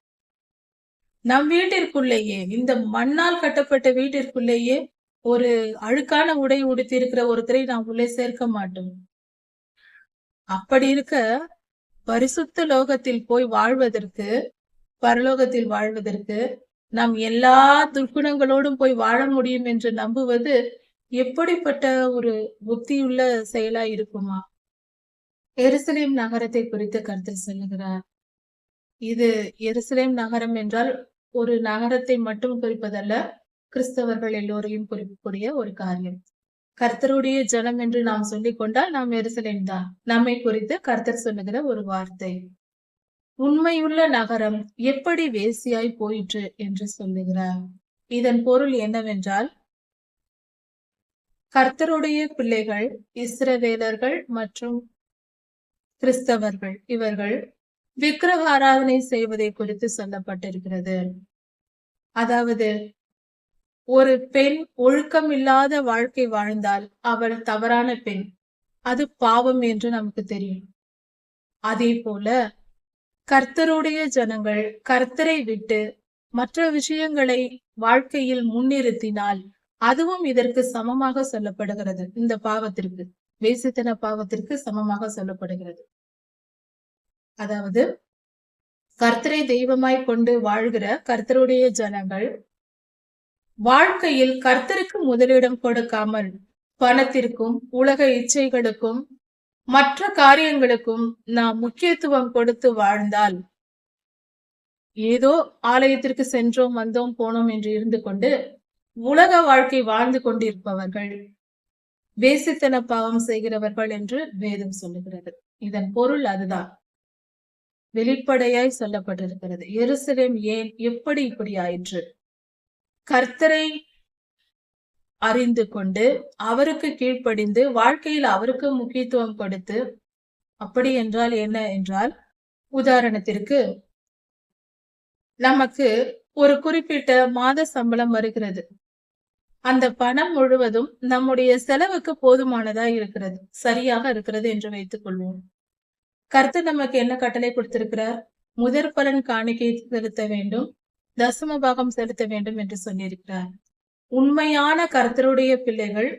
நம் வீட்டிற்குள்ளேயே, இந்த மண்ணால் கட்டப்பட்ட வீட்டிற்குள்ளேயே ஒரு அழுக்கான உடை உடுத்தி இருக்கிற ஒருத்தரை நாம் உள்ளே சேர்க்க மாட்டோம். அப்படி இருக்க பரிசுத்த லோகத்தில் போய் வாழ்வதற்கு, பரலோகத்தில் வாழ்வதற்கு நாம் எல்லா துர்க்குணங்களோடும் போய் வாழ முடியும் என்று நம்புவது எப்படிப்பட்ட ஒரு புத்தியுள்ள செயலா இருக்குமா? எருசலேம் நகரத்தை குறித்து கர்த்தர் சொல்லுகிறார். இது எருசலேம் நகரம் என்றால் ஒரு நகரத்தை மட்டும் குறிப்பதல்ல, கிறிஸ்தவர்கள் எல்லோரையும் குறிக்கக்கூடிய ஒரு காரியம். கர்த்தருடைய ஜனம் என்று நாம் சொல்லிக் கொண்டால் நாம் எருசலேம் தான். நம்மை குறித்து கர்த்தர் சொல்லுகிற ஒரு வார்த்தை. உண்மையுள்ள நகரம் எப்படி வேசியாய் போயிற்று என்று சொல்லுகிறார். இதன் பொருள் என்னவென்றால், கர்த்தருடைய பிள்ளைகள், இஸ்ரவேலர்கள் மற்றும் கிறிஸ்தவர்கள், இவர்கள் விக்கிரக ஆராதனை செய்வதை குறித்து சொல்லப்பட்டிருக்கிறது. அதாவது ஒரு பெண் ஒழுக்கம் இல்லாத வாழ்க்கை வாழ்ந்தால் அவள் தவறான பெண், அது பாவம் என்று நமக்கு தெரியும். அதே போல கர்த்தருடைய ஜனங்கள் கர்த்தரை விட்டு மற்ற விஷயங்களை வாழ்க்கையில் முன்னிறுத்தினால் அதுவும் இதற்கு சமமாக சொல்லப்படுகிறது. இந்த பாவத்திற்கு, வேசித்தன பாவத்திற்கு சமமாக சொல்லப்படுகிறது. அதாவது கர்த்தரை தெய்வமாய் கொண்டு வாழ்கிற கர்த்தருடைய ஜனங்கள் வாழ்க்கையில் கர்த்தருக்கு முதலிடம் கொடுக்காமல் பணத்திற்கும் உலக இச்சைகளுக்கும் மற்ற காரியங்களுக்கும் நாம் முக்கியத்துவம் கொடுத்து வாழ்ந்தால், ஏதோ ஆலயத்திற்கு சென்றோம் வந்தோம் போனோம் என்று இருந்து கொண்டு உலக வாழ்க்கை வாழ்ந்து கொண்டிருப்பவர்கள் வேசித்தன பாவம் செய்கிறவர்கள் என்று வேதம் சொல்லுகிறது. இதன் பொருள் அதுதான். வெளிப்படையாய் சொல்லப்பட்டிருக்கிறது. எருசலேம் ஏன் எப்படி இப்படி ஆயிற்று? கர்த்தரை அறிந்து கொண்டு அவருக்கு கீழ்ப்படிந்து வாழ்க்கையில் அவருக்கு முக்கியத்துவம் கொடுத்து, அப்படி என்றால் என்ன என்றால், உதாரணத்திற்கு நமக்கு ஒரு குறிப்பிட்ட மாத சம்பளம் வருகிறது. அந்த பணம் முழுவதும் நம்முடைய செலவுக்கு போதுமானதா இருக்கிறது, சரியாக இருக்கிறது என்று வைத்துக் கொள்வோம். கர்த்தர் நமக்கு என்ன கட்டளை கொடுத்திருக்கிறார்? முதற் பலன் காணிக்கை செலுத்த வேண்டும், தசம பாகம் செலுத்த வேண்டும் என்று சொல்லியிருக்கிறார். உண்மையான கர்த்தருடைய பிள்ளைகள்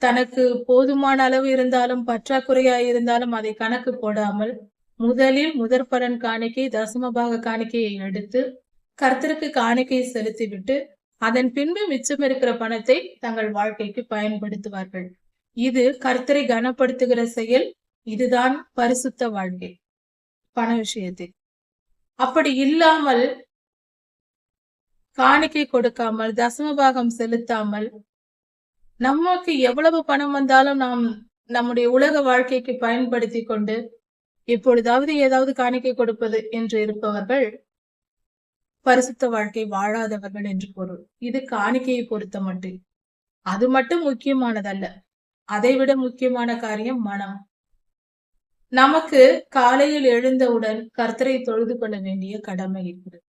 தனக்கு போதுமான அளவு இருந்தாலும் பற்றாக்குறையாய் இருந்தாலும் அதை கணக்கு போடாமல் முதலில் முதற் பலன் காணிக்கை தசமபாக காணிக்கையை எடுத்து கர்த்தருக்கு காணிக்கையை செலுத்திவிட்டு அதன் பின்பு மிச்சம் இருக்கிற பணத்தை தங்கள் வாழ்க்கைக்கு பயன்படுத்துவார்கள். இது கர்த்தரை கனப்படுத்துகிற செயல். இதுதான் பரிசுத்த வாழ்க்கை பண விஷயத்தில். அப்படி இல்லாமல் காணிக்கை கொடுக்காமல் தசமபாகம் செலுத்தாமல் நமக்கு எவ்வளவு பணம் வந்தாலும் நாம் நம்முடைய உலக வாழ்க்கைக்கு பயன்படுத்தி கொண்டு எப்பொழுதாவது ஏதாவது காணிக்கை கொடுப்பது என்று இருப்பவர்கள் பரிசுத்த வாழ்க்கை வாழாதவர்கள் என்று பொருள். இது காணிக்கையை பொறுத்த மட்டும். அது மட்டும் முக்கியமானதல்ல. அதைவிட முக்கியமான காரியம் மனம். நமக்கு காலையில் எழுந்தவுடன் கர்த்தரை தொழுது கொள்ள வேண்டிய கடமை இருக்கிறது.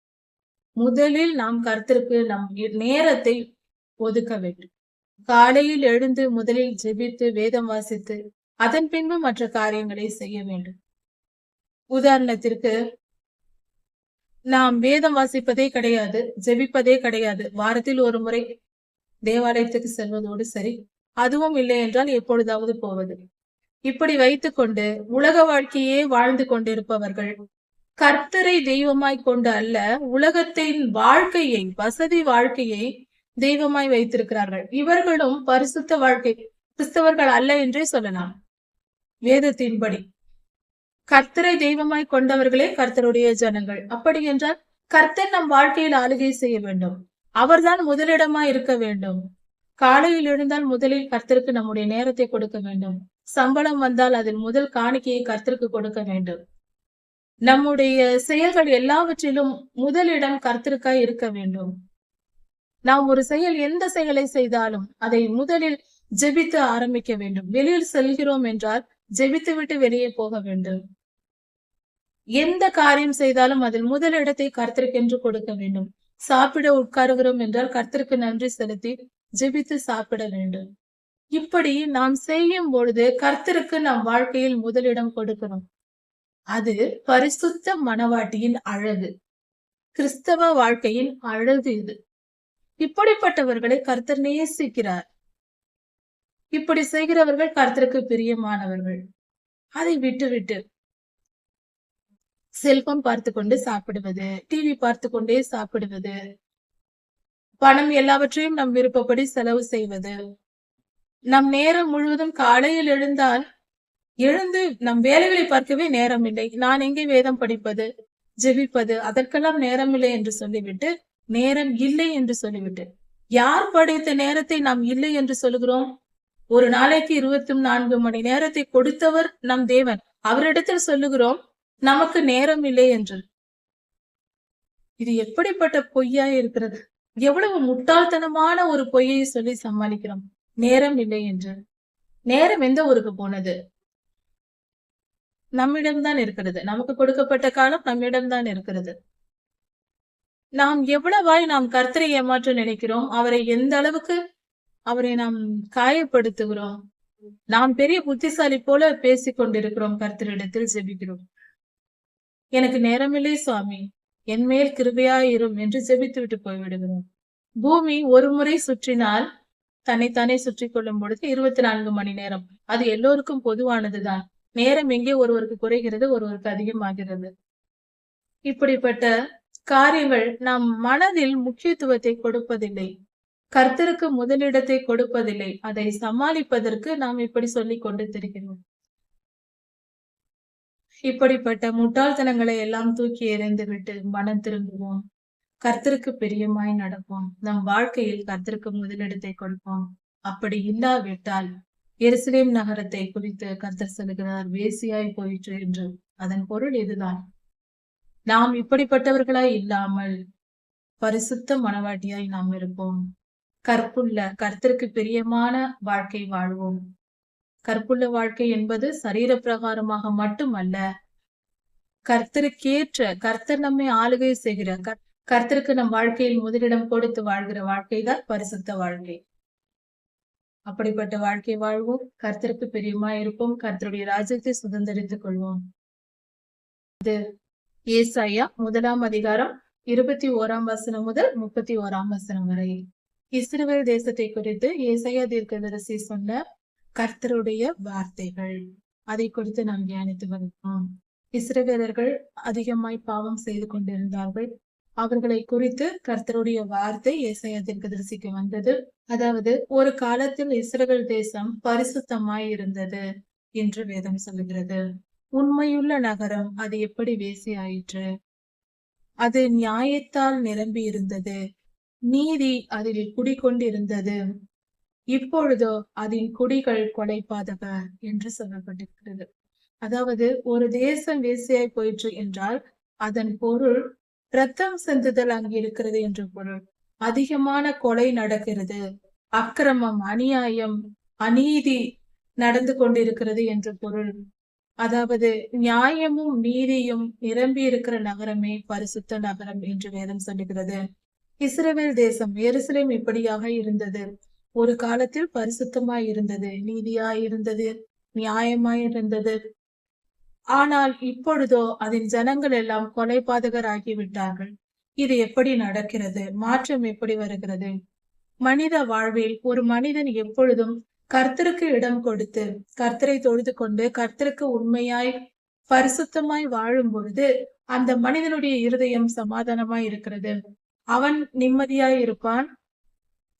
முதலில் நாம் கர்த்தருக்கு நம் நேரத்தை ஒதுக்க வேண்டும். காலையில் எழுந்து முதலில் ஜெபித்து வேதம் வாசித்து அதன் பின்பு மற்ற காரியங்களை செய்ய வேண்டும். உதாரணத்திற்கு, நாம் வேதம் வாசிப்பதே கிடையாது, ஜெபிப்பதே கிடையாது, வாரத்தில் ஒரு முறை தேவாலயத்துக்கு செல்வதோடு சரி, அதுவும் இல்லை என்றால் எப்பொழுதாவது போவது, இப்படி வைத்துக்கொண்டு உலக வாழ்க்கையே வாழ்ந்து கொண்டிருப்பவர்கள் கர்த்தரை தெய்வமாய் கொண்டு அல்ல, உலகத்தின் வாழ்க்கையை, வசதி வாழ்க்கையை தெய்வமாய் வைத்திருக்கிறார்கள். இவர்களும் பரிசுத்த வாழ்க்கை கிறிஸ்தவர்கள் அல்ல என்றே சொல்லலாம். வேதத்தின்படி கர்த்தரை தெய்வமாய் கொண்டவர்களே கர்த்தருடைய ஜனங்கள். அப்படி என்றால் கர்த்தர் நம் வாழ்க்கையில் ஆளுகை செய்ய வேண்டும். அவர்தான் முதலிடமாய் இருக்க வேண்டும். காலையில் எழுந்தால் முதலில் கர்த்தருக்கு நம்முடைய நேரத்தை கொடுக்க வேண்டும். சம்பளம் வந்தால் அதில் முதல் காணிக்கையை கர்த்தருக்கு கொடுக்க வேண்டும். நம்முடைய செயல்கள் எல்லாவற்றிலும் முதலிடம் கர்த்தருக்காய் இருக்க வேண்டும். நாம் ஒரு செயல், எந்த செயலை செய்தாலும் அதை முதலில் ஜெபித்து ஆரம்பிக்க வேண்டும். வெளியில் செல்கிறோம் என்றால் ஜெபித்து விட்டு வெளியே போக வேண்டும். எந்த காரியம் செய்தாலும் அதில் முதலிடத்தை கர்த்தருக்கென்று கொடுக்க வேண்டும். சாப்பிட உட்காருகிறோம் என்றால் கர்த்தருக்கு நன்றி செலுத்தி ஜெபித்து சாப்பிட வேண்டும். இப்படி நாம் செய்யும் பொழுது கர்த்தருக்கு நம் வாழ்க்கையில் முதலிடம் கொடுக்கணும். அது பரிசுத்த மனவாட்டியின் அழகு, கிறிஸ்தவ வாழ்க்கையின் அழகு. இது இப்படிப்பட்டவர்களை கர்த்தர் நேசிக்கிறார். இப்படி செய்கிறவர்கள் கர்த்தருக்கு பிரியமானவர்கள். அதை விட்டு செல்போன் பார்த்து கொண்டு சாப்பிடுவது, டிவி பார்த்து கொண்டே சாப்பிடுவது, பணம் எல்லாவற்றையும் நம் விருப்பப்படி செலவு செய்வது, நம் நேரம் முழுவதும் காலையில் எழுந்து நம் வேலைகளை பார்க்கவே நேரம் இல்லை, நான் எங்கே வேதம் படிப்பது, ஜெபிப்பது, அதற்கெல்லாம் நேரம் இல்லை என்று சொல்லிவிட்டு, நேரம் இல்லை என்று சொல்லிவிட்டு, யார் படைத்த நேரத்தை நாம் இல்லை என்று சொல்லுகிறோம்? ஒரு நாளைக்கு 24 மணி நேரத்தை கொடுத்தவர் நம் தேவன். அவரிடத்தில் சொல்லுகிறோம் நமக்கு நேரம் இல்லை என்று. இது எப்படிப்பட்ட பொய்யா இருக்கிறது! எவ்வளவு முட்டாள்தனமான ஒரு பொய்யை சொல்லி சமாளிக்கிறோம். நேரம் இல்லை என்று. நேரம் எந்த ஊருக்கு போனது? நம்மிடம்தான் இருக்கிறது. நமக்கு கொடுக்கப்பட்ட காலம் நம்மிடம்தான் இருக்கிறது. நாம் எவ்வளவாய் நாம் கர்த்தரை ஏமாற்ற நினைக்கிறோம், அவரை எந்த அளவுக்கு அவரை நாம் காயப்படுத்துகிறோம். நாம் பெரிய புத்திசாலி போல பேசிக் கொண்டிருக்கிறோம். கர்த்தரிடத்தில் ஜெபிக்கிறோம். எனக்கு நேரமில்லை சுவாமி, என் மேல் கிருபையாயிரும் என்று ஜெபித்து விட்டு போய்விடுகிறோம். பூமி ஒரு முறை சுற்றினால் தன்னைத்தானே சுற்றி கொள்ளும் பொழுது 24 மணி நேரம். அது எல்லோருக்கும் பொதுவானதுதான். நேரம் எங்கே ஒருவருக்கு குறைகிறது, ஒருவருக்கு அதிகமாகிறது. இப்படிப்பட்ட காரியங்கள் நம் மனதில் முக்கியத்துவத்தை கொடுப்பதில்லை. கர்த்தருக்கு முதலிடத்தை கொடுப்பதில்லை. அதை சமாளிப்பதற்கு நாம் இப்படி சொல்லிக் கொண்டு திரிகிறோம். இப்படிப்பட்ட முட்டாள்தனங்களை எல்லாம் தூக்கி எறிந்துவிட்டு மனம் திரும்புவோம். கர்த்தருக்கு பிரியமாய் நடப்போம். நம் வாழ்க்கையில் கர்த்தருக்கு முதலிடத்தை கொடுப்போம். அப்படி இல்லாவிட்டால் எருசலேம் நகரத்தை குறித்து கர்த்தர் சொல்லுகிறார், வேசியாய் போயிற்று என்று. அதன் பொருள் இதுதான். நாம் இப்படிப்பட்டவர்களாய் இல்லாமல் பரிசுத்த மனவாட்டியாய் நாம் இருப்போம். கற்புள்ள கர்த்தருக்கு பிரியமான வாழ்க்கை வாழ்வோம். கற்புள்ள வாழ்க்கை என்பது சரீர பிரகாரமாக மட்டுமல்ல, கர்த்தருக்கேற்ற, கர்த்தர் நம்மை ஆளுகை செய்கிற, கர்த்தருக்கு நம் வாழ்க்கையில் முதலிடம் கொடுத்து வாழ்கிற வாழ்க்கை தான் பரிசுத்த வாழ்க்கை. அப்படிப்பட்ட வாழ்க்கை வாழ்வோம். கர்த்தருக்கு பிரியமாய் இருப்போம். கர்த்தருடைய ராஜ்யத்தை சுதந்திரித்துக் கொள்வோம். இது ஏசாயா 1 அதிகாரம் 21 வசனம் முதல் 31 வசனம் வரை இஸ்ரவேல் தேசத்தை குறித்து ஏசாயா தீர்க்கதரிசி சொன்ன கர்த்தருடைய வார்த்தைகள். அதை குறித்து நாம் தியானித்து வருகிறோம். இஸ்ரவேலர்கள் அதிகமாய் பாவம் செய்து கொண்டிருந்தார்கள். அவர்களை குறித்து கர்த்தருடைய வார்த்தை ஏசாயா தீர்க்கதரிசிக்கு வந்தது. அதாவது ஒரு காலத்தில் இஸ்ரவேல் தேசம் பரிசுத்தமாய் இருந்தது என்று வேதம் சொல்லுகிறது. உண்மையுள்ள நகரம் அது எப்படி வேசி ஆயிற்று? அது நியாயத்தால் நிரம்பி இருந்தது. நீதி அதில் குடிகொண்டிருந்தது. இப்பொழுதோ அதன் குடிகள் கொலைபாதக என்று சொல்லப்பட்டிருக்கிறது. அதாவது ஒரு தேசம் வேசியாய் போயிற்று என்றால் அதன் பொருள் இரத்தம் சிந்துதல் அங்கு இருக்கிறது என்று பொருள். அதிகமான கொலை நடக்கிறது, அக்கிரமம், அநியாயம், அநீதி நடந்து கொண்டிருக்கிறது என்று பொருள். அதாவது நியாயமும் நீதியும் நிரம்பி இருக்கிற நகரமே பரிசுத்த நகரம் என்று வேதம் சொல்லுகிறது. இஸ்ரவேல் தேசம் எருசலேம் இப்படியாக இருந்தது. ஒரு காலத்தில் பரிசுத்தமாய் இருந்தது, நீதியாய் இருந்தது, நியாயமாய் இருந்தது. ஆனால் இப்பொழுதோ அதன் ஜனங்கள் எல்லாம் கொலைபாதகர் ஆகிவிட்டார்கள். இது எப்படி நடக்கிறது? மாற்றம் எப்படி வருகிறது? மனித வாழ்வில் ஒரு மனிதன் எப்பொழுதும் கர்த்தருக்கு இடம் கொடுத்து கர்த்தரை தொழுது கொண்டு கர்த்தருக்கு உண்மையாய் பரிசுத்தமாய் வாழும் பொழுது அந்த மனிதனுடைய இருதயம் சமாதானமாய் இருக்கிறது. அவன் நிம்மதியாய் இருப்பான்,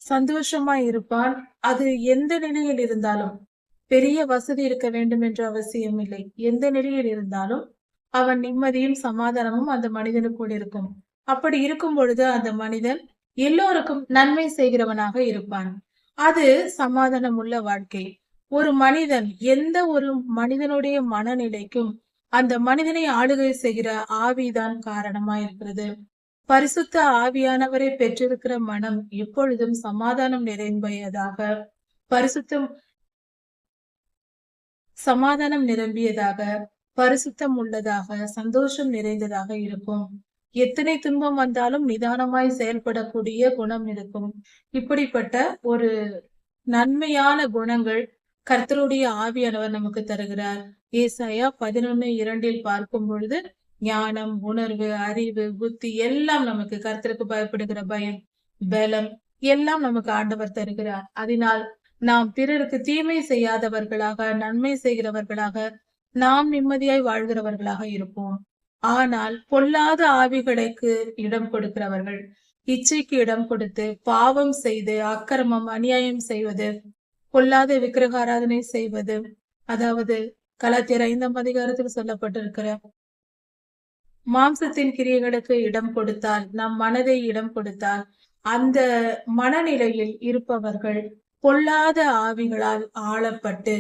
சந்தோஷமாய் இருப்பான். அது எந்த நிலையில் இருந்தாலும், பெரிய வசதி இருக்க வேண்டும் என்ற அவசியம் இல்லை. எந்த நிலையில் இருந்தாலும் அவன் நிம்மதியும் சமாதானமும் அந்த மனிதனுக்குள் இருக்கும். அப்படி இருக்கும் பொழுது அந்த மனிதன் எல்லோருக்கும் நன்மை செய்கிறவனாக இருப்பான். அது சமாதானம் உள்ள வாழ்க்கை. ஒரு மனிதன், எந்த ஒரு மனிதனுடைய மனநிலைக்கும் அந்த மனிதனை ஆளுகை செய்கிற ஆவிதான் காரணமா இருக்கிறது. பரிசுத்த ஆவியானவரை பெற்றிருக்கிற மனம் எப்பொழுதும் சமாதானம் நிறைந்ததாக, சமாதானம் நிரம்பியதாக, பரிசுத்தம் உள்ளதாக, சந்தோஷம் நிறைந்ததாக இருக்கும். எத்தனை துன்பம் வந்தாலும் நிதானமாய் செயல்படக்கூடிய குணம் இருக்கும். இப்படிப்பட்ட ஒரு நன்மையான குணங்கள் கர்த்தருடைய ஆவியானவர் நமக்கு தருகிறார். ஏசாயா 11:2 பார்க்கும் பொழுது ஞானம், உணர்வு, அறிவு, புத்தி எல்லாம் நமக்கு, கர்த்தருக்கு பயப்படுகிற பயம், பலம் எல்லாம் நமக்கு ஆண்டவர் தருகிறார். அதனால் நாம் பிறருக்கு தீமை செய்யாதவர்களாக, நன்மை செய்கிறவர்களாக, நாம் நிம்மதியாய் வாழ்கிறவர்களாக இருப்போம். ஆனால் பொல்லாத ஆவிகளுக்கு இடம் கொடுக்கிறவர்கள், இச்சைக்கு இடம் கொடுத்து பாவம் செய்து அக்கிரமம், அநியாயம் செய்வது, பொல்லாத விக்கிரக ஆராதனை செய்வது, அதாவது கலாத்தியர் 5 அதிகாரத்தில் சொல்லப்பட்டிருக்கிற மாம்சத்தின் கிரியைகளுக்கு இடம் கொடுத்தால், நம் மனதை இடம் கொடுத்தால், அந்த மனநிலையில் இருப்பவர்கள் பொல்லாத ஆவிகளால் ஆளப்பட்டு,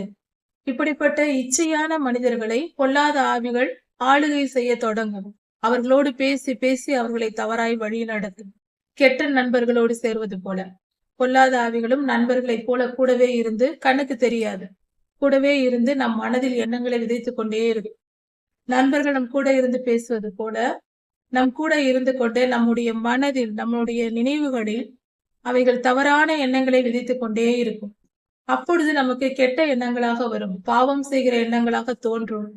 இப்படிப்பட்ட இச்சையான மனிதர்களை பொல்லாத ஆவிகள் ஆளுகை செய்ய தொடங்கும். அவர்களோடு பேசி பேசி அவர்களை தவறாய் வழி நடத்தும். கெட்ட நண்பர்களோடு சேர்வது போல பொல்லாத ஆவிகளும் நண்பர்களைப் போல கூடவே இருந்து, கண்ணுக்கு தெரியாது, கூடவே இருந்து நம் மனதில் எண்ணங்களை விதைத்துக் கொண்டே இருக்கும். நண்பர்கள் நம் கூட இருந்து பேசுவது போல நம் கூட இருந்து கொண்டு நம்முடைய மனதில், நம்முடைய நினைவுகளில் அவைகள் தவறான எண்ணங்களை விதைத்துக் கொண்டே இருக்கும். அப்பொழுது நமக்கு கெட்ட எண்ணங்களாக வரும், பாவம் செய்கிற எண்ணங்களாக தோன்றும்,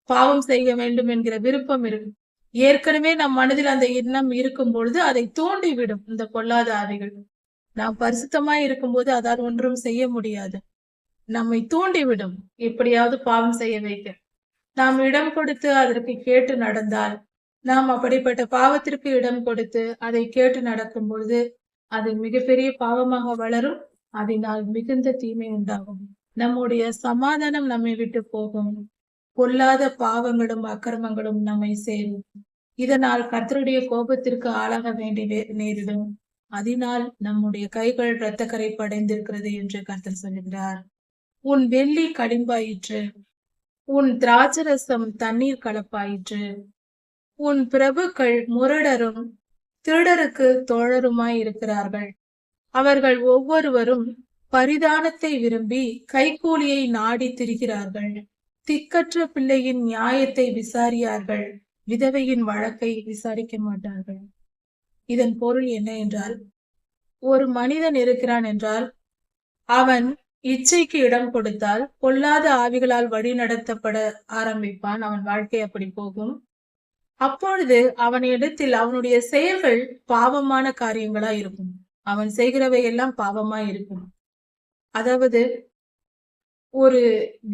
பாவம் செய்ய வேண்டும் என்கிற விருப்பம் இருக்கும். ஏற்கனவே நம் மனதில் அந்த எண்ணம் இருக்கும் பொழுது அதை தூண்டிவிடும் இந்த பொல்லாத ஆவிகள். நாம் பரிசுத்தமாய் இருக்கும்போது அதால் ஒன்றும் செய்ய முடியாது. நம்மை தூண்டிவிடும், எப்படியாவது பாவம் செய்ய வைக்க. நாம் இடம் கொடுத்து அதற்கு கேட்டு நடந்தால் நாம் அப்படிப்பட்ட பாவத்திற்கு இடம் கொடுத்து அதை கேட்டு நடக்கும் பொழுது அது மிகப்பெரிய பாவமாக வளரும். அதனால் மிகுந்த தீமை உண்டாகும். நம்முடைய சமாதானம் நம்மை விட்டு போகும். பொல்லாத பாவங்களும் அக்கிரமங்களும் நம்மை சேரும். இதனால் கர்த்தருடைய கோபத்திற்கு ஆளாக வேண்டி நேரிடும். அதனால் நம்முடைய கைகள் இரத்தக்கரை படைந்திருக்கிறது என்று கர்த்தர் சொல்லுகிறார். உன் வெள்ளி களிம்பாயிற்று, உன் திராட்சரசம் தண்ணீர் கலப்பாயிற்று. உன் பிரபுக்கள் முரடரும் திருடருக்கு தோழருமாய் இருக்கிறார்கள். அவர்கள் ஒவ்வொருவரும் பரிதானத்தை விரும்பி கைக்கூலியை நாடி திரிகிறார்கள். திக்கற்ற பிள்ளையின் நியாயத்தை விசாரியார்கள், விதவையின் வழக்கை விசாரிக்க மாட்டார்கள். இதன் பொருள் என்ன என்றால், ஒரு மனிதன் இருக்கிறான் என்றால் அவன் இச்சைக்கு இடம் கொடுத்தால் பொல்லாத ஆவிகளால் வழி நடத்தப்பட ஆரம்பிப்பான். அவன் வாழ்க்கை அப்படி போகும். அப்பொழுது அவனிடத்தில் அவனுடைய செயல்கள் பாவமான காரியங்களா இருக்கும். அவன் செய்கிறவை எல்லாம் பாவமா இருக்கும். அதாவது ஒரு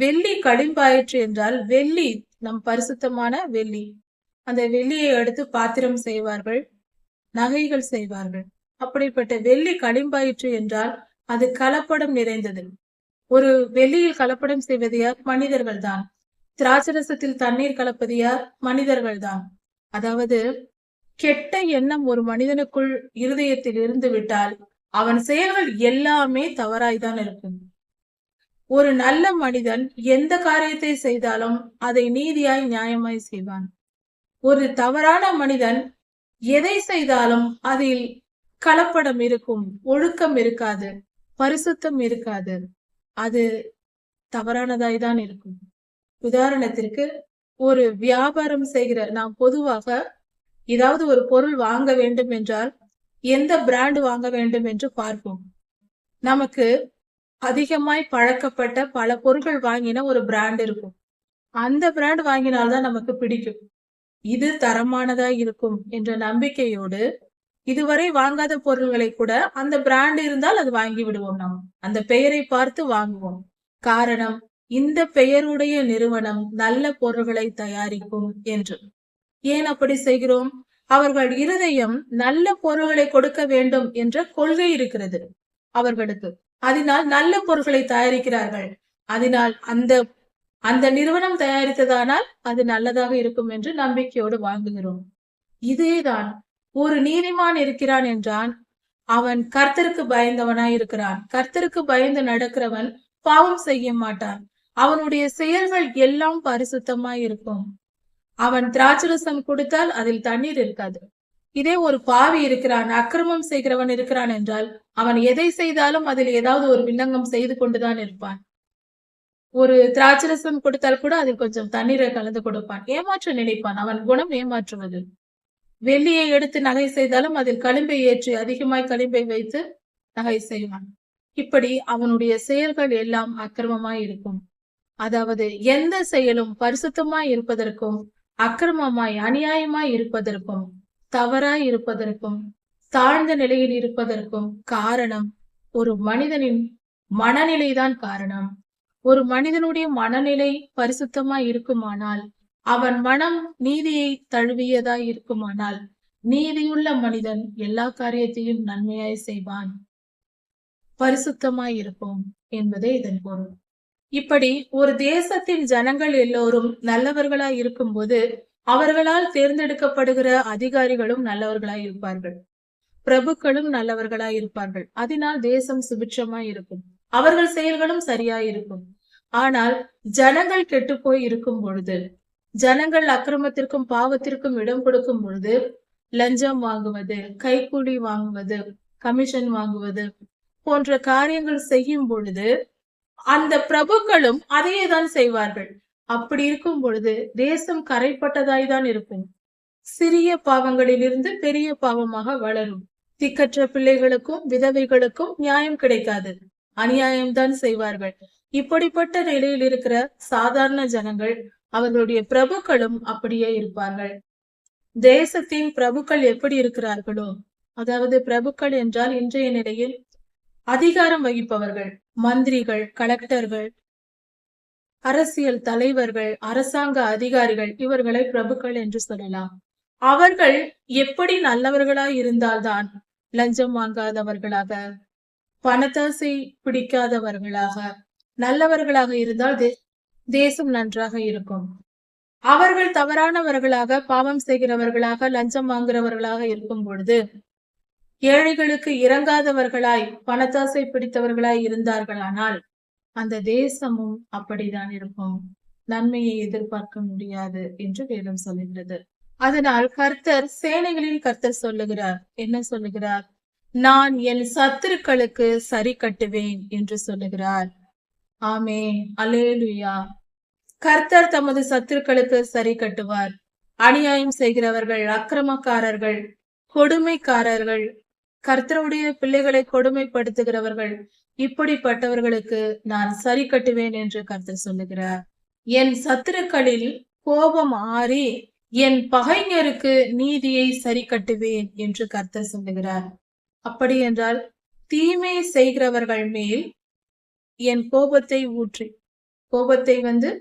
வெள்ளி களிம்பாயிற்று என்றால், வெள்ளி நம் பரிசுத்தமான வெள்ளி, அந்த வெள்ளியை எடுத்து பாத்திரம் செய்வார்கள், நகைகள் செய்வார்கள். அப்படிப்பட்ட வெள்ளி களிம்பாயிற்று என்றால் அது கலப்படம் நிறைந்தது. ஒரு வெள்ளியில் கலப்படம் செய்வது யார்? மனிதர்கள் தான். திராட்சரசத்தில் தண்ணீர் கலப்பது யார்? மனிதர்கள் தான். அதாவது கெட்ட எண்ணம் ஒரு மனிதனுக்குள் இருதயத்தில் இருந்து விட்டால் அவன் செயல்கள் எல்லாமே தவறாய்தான் இருக்கும். ஒரு நல்ல மனிதன் எந்த காரியத்தை செய்தாலும் அதை நீதியாய் நியாயமாய் செய்வான். ஒரு தவறான மனிதன் எதை செய்தாலும் அதில் கலப்படம் இருக்கும், ஒழுக்கம் இருக்காது, பரிசுத்தம் இருக்காது, அது தவறானதாய் தான் இருக்கும். உதாரணத்திற்கு ஒரு வியாபாரம் செய்கிற நாம் பொதுவாக ஏதாவது ஒரு பொருள் வாங்க வேண்டும் என்றால் எந்த பிராண்ட் வாங்க வேண்டும் என்று பார்ப்போம். நமக்கு அதிகமாய் பழக்கப்பட்ட பல பொருட்கள் வாங்கின ஒரு பிராண்ட் இருக்கும். அந்த பிராண்ட் வாங்கினால்தான் நமக்கு பிடிக்கும். இது தரமானதா இருக்கும் என்ற நம்பிக்கையோடு இதுவரை வாங்காத பொருள்களை கூட அந்த பிராண்ட் இருந்தால் அது வாங்கி விடுவோம். நாம் அந்த பெயரை பார்த்து வாங்குவோம். காரணம், இந்த பெயருடைய நிறுவனம் நல்ல பொருள்களை தயாரிக்கும் என்று. ஏன் அப்படி செய்கிறோம்? அவர்கள் இருதயம் நல்ல பொருள்களை கொடுக்க வேண்டும் என்ற கொள்கை இருக்கிறது அவர்களுக்கு. அதனால் நல்ல பொருட்களை தயாரிக்கிறார்கள். அதனால் அந்த நிறுவனம் தயாரித்ததானால் அது நல்லதாக இருக்கும் என்று நம்பிக்கையோடு வாங்குகிறோம். இதேதான் ஒரு நீதிமான் இருக்கிறான் என்றான், அவன் கர்த்தருக்கு பயந்தவனாய் இருக்கிறான். கர்த்தருக்கு பயந்து நடக்கிறவன் பாவம் செய்ய மாட்டான். அவனுடைய செயல்கள் எல்லாம் பரிசுத்தமாய் இருக்கும். அவன் திராட்சரசம் கொடுத்தால் அதில் தண்ணீர் இருக்காது. இதே ஒரு பாவி இருக்கிறான், அக்கிரமம் செய்கிறவன் இருக்கிறான் என்றால் அவன் எதை செய்தாலும் அதில் ஏதாவது ஒரு வில்லங்கம் செய்து கொண்டுதான் இருப்பான். ஒரு திராட்சரசம் கொடுத்தால் கூட அதில் கொஞ்சம் தண்ணீரை கலந்து கொடுப்பான். ஏமாற்ற நினைப்பான். அவன் குணம் ஏமாற்றுவது. வெள்ளியை எடுத்து நகை செய்தாலும் அதில் களிம்பை ஏற்றி அதிகமாய் களிம்பை வைத்து நகை செய்வான். இப்படி அவனுடைய செயல்கள் எல்லாம் அக்கிரமமாய் இருக்கும். அதாவது எந்த செயலும் பரிசுத்தமாய் இருப்பதற்கும் அக்கிரமமாய் அநியாயமாய் இருப்பதற்கும் தவறாய் இருப்பதற்கும் தாழ்ந்த நிலையில் இருப்பதற்கும் காரணம் ஒரு மனிதனின் மனநிலைதான் காரணம். ஒரு மனிதனுடைய மனநிலை பரிசுத்தமாய் இருக்குமானால், அவன் மனம் நீதியை தழுவியதாய் இருக்குமானால், நீதியுள்ள மனிதன் எல்லா காரியத்தையும் நன்மையாய் செய்வான், பரிசுத்தமாய் இருப்போம் என்பதே இதன் பொருள். இப்படி ஒரு தேசத்தின் ஜனங்கள் எல்லோரும் நல்லவர்களாய் இருக்கும்போது அவர்களால் தேர்ந்தெடுக்கப்படுகிற அதிகாரிகளும் நல்லவர்களாய் இருப்பார்கள், பிரபுக்களும் நல்லவர்களாய் இருப்பார்கள். அதனால் தேசம் சுபிட்சமாய் இருக்கும், அவர்கள் செயல்களும் சரியாய் இருக்கும். ஆனால் ஜனங்கள் கெட்டு போய் இருக்கும் பொழுது, ஜனங்கள் அக்கிரமத்திற்கும் பாவத்திற்கும் இடம் கொடுக்கும் பொழுது, லஞ்சம் வாங்குவது, கைக்கூலி வாங்குவது, கமிஷன் வாங்குவது போன்ற காரியங்கள் செய்யும் பொழுது அந்த பிரபுக்களும் அதையே தான் செய்வார்கள். அப்படி இருக்கும் பொழுது தேசம் கரைப்பட்டதாய் தான் இருக்கும். சிறிய பாவங்களிலிருந்து பெரிய பாவமாக வளரும். திக்கற்ற பிள்ளைகளுக்கும் விதவைகளுக்கும் நியாயம் கிடைக்காது, அநியாயம்தான் செய்வார்கள். இப்படிப்பட்ட நிலையில் இருக்கிற சாதாரண ஜனங்கள், அவர்களுடைய பிரபுக்களும் அப்படியே இருப்பார்கள். தேசத்தின் பிரபுக்கள் எப்படி இருக்கிறார்களோ, அதாவது பிரபுக்கள் என்றால் இன்றைய நிலையில் அதிகாரம் வகிப்பவர்கள், மந்திரிகள், கலெக்டர்கள், அரசியல் தலைவர்கள், அரசாங்க அதிகாரிகள், இவர்களை பிரபுக்கள் என்று சொல்லலாம். அவர்கள் எப்படி நல்லவர்களாய் இருந்தால்தான் லஞ்சம் வாங்காதவர்களாக, பணத்தாசை பிடிக்காதவர்களாக, நல்லவர்களாக இருந்தால் தேசம் நன்றாக இருக்கும். அவர்கள் தவறானவர்களாக, பாவம் செய்கிறவர்களாக, லஞ்சம் வாங்குறவர்களாக இருக்கும் பொழுது, ஏழைகளுக்கு இறங்காதவர்களாய், பணத்தாசை பிடித்தவர்களாய் இருந்தார்களானால் அந்த தேசமும் அப்படிதான் இருக்கும். நன்மையை எதிர்பார்க்க முடியாது என்று வேதம் சொல்லுகிறது. அதனால் கர்த்தர், சேனைகளின் கர்த்தர் சொல்லுகிறார், என்ன சொல்லுகிறார்? நான் என் சத்துருக்களுக்கு சரி கட்டுவேன் என்று சொல்லுகிறார். ஆமென், அல்லேலூயா. கர்த்தர் தமது சத்துருக்களுக்கு சரி கட்டுவார். அநியாயம் செய்கிறவர்கள், அக்கிரமக்காரர்கள், கொடுமைக்காரர்கள், கர்த்தருடைய பிள்ளைகளை கொடுமைப்படுத்துகிறவர்கள், இப்படிப்பட்டவர்களுக்கு நான் சரி கட்டுவேன் என்று கர்த்தர் சொல்லுகிறார். என் சத்துருக்களில் கோபம் ஆறி என் பகைஞருக்கு நீதியை சரி கட்டுவேன் என்று கர்த்தர் சொல்லுகிறார். அப்படி என்றால் தீமை செய்கிறவர்கள் மேல் என் கோபத்தை